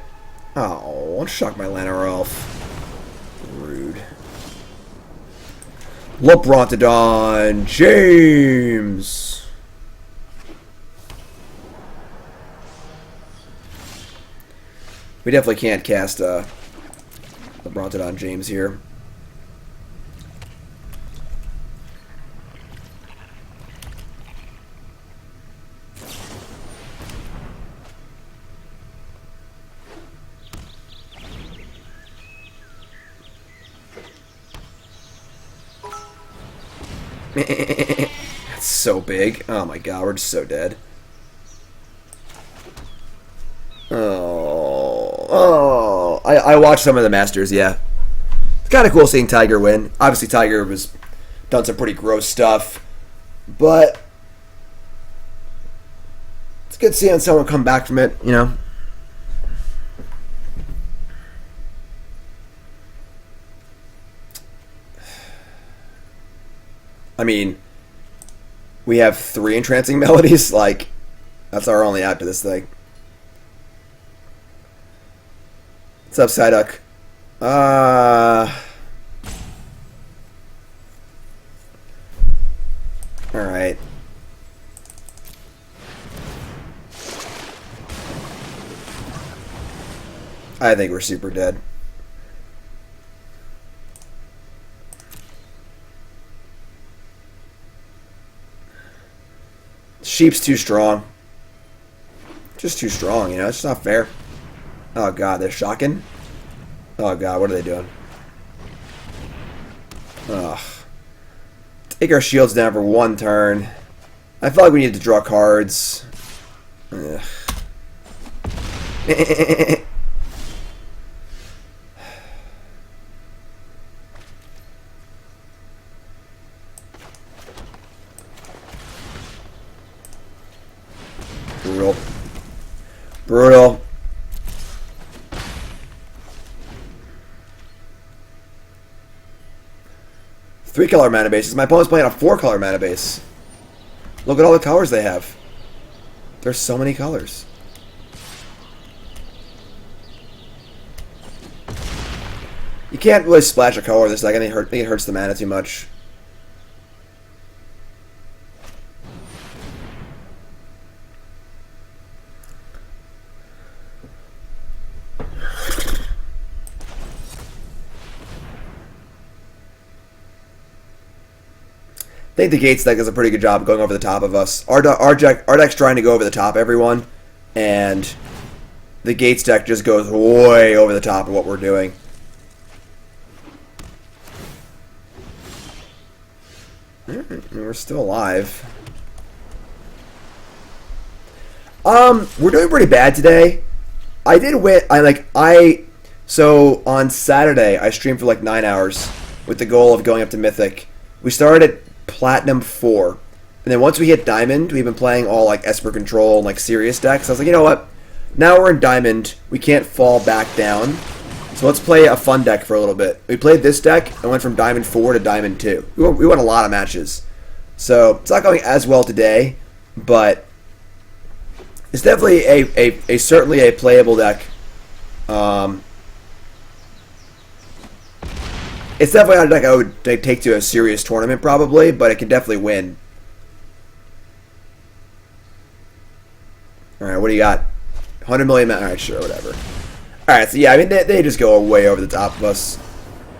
Oh, don't shock my Llanowar Elf. Rude. Brontodon James. We definitely can't cast the Brontodon James here. That's so big. Oh my god, we're just so dead. I watched some of the Masters, yeah. It's kind of cool seeing Tiger win. Obviously, Tiger was done some pretty gross stuff, but it's good seeing someone come back from it, you know? I mean, we have 3 Entrancing Melodies. Like, that's our only out to this thing. What's up, Psyduck? Alright. I think we're super dead. Sheep's too strong. Just too strong, you know? It's not fair. Oh god, they're shocking. Oh god, what are they doing? Ugh. Take our shields down for 1 turn. I feel like we need to draw cards. Ugh. Brutal. Brutal. Three-color mana bases. My opponent's playing a 4-color mana base. Look at all the colors they have. There's so many colors. You can't really splash a color this deck. I think it hurts the mana too much. I think the Gates deck does a pretty good job going over the top of us. Our deck's trying to go over the top of everyone, and the Gates deck just goes way over the top of what we're doing. We're still alive. We're doing pretty bad today. I did win. So on Saturday I streamed for like 9 hours with the goal of going up to Mythic. We started at Platinum 4, and then once we hit Diamond, we've been playing all like Esper Control and like serious decks. I was like, you know what? Now we're in Diamond. We can't fall back down. So let's play a fun deck for a little bit. We played this deck and went from Diamond 4 to Diamond 2. We won a lot of matches. So it's not going as well today, but it's definitely certainly a playable deck. It's definitely not a deck I would take to a serious tournament probably, but it can definitely win. Alright, what do you got? 100 million... Alright, sure, whatever. Alright, so yeah, I mean, they just go way over the top of us.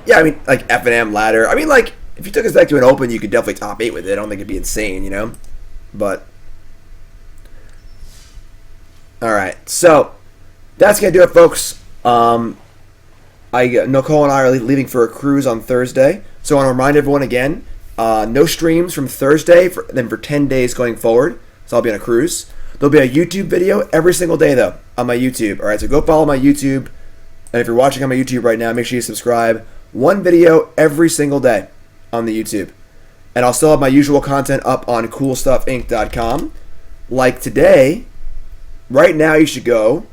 Yeah, I mean, like, F&M ladder. I mean, like, if you took us back to an open, you could definitely top 8 with it. I don't think it'd be insane, you know? But... Alright, so... That's going to do it, folks. Nicole and I are leaving for a cruise on Thursday. So I want to remind everyone again, no streams from Thursday, then for 10 days going forward. So I'll be on a cruise. There'll be a YouTube video every single day, though, on my YouTube. All right, so go follow my YouTube. And if you're watching on my YouTube right now, make sure you subscribe. 1 video every single day on the YouTube. And I'll still have my usual content up on coolstuffinc.com. Like today, right now you should go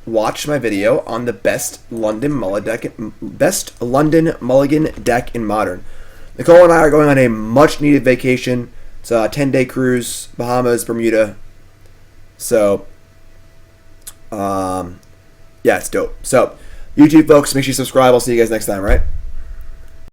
watch my video on the best London Mulligan deck in Modern. Nicole and I are going on a much-needed vacation. It's a 10-day cruise, Bahamas, Bermuda. So, yeah, it's dope. So, YouTube folks, make sure you subscribe. I'll see you guys next time, right?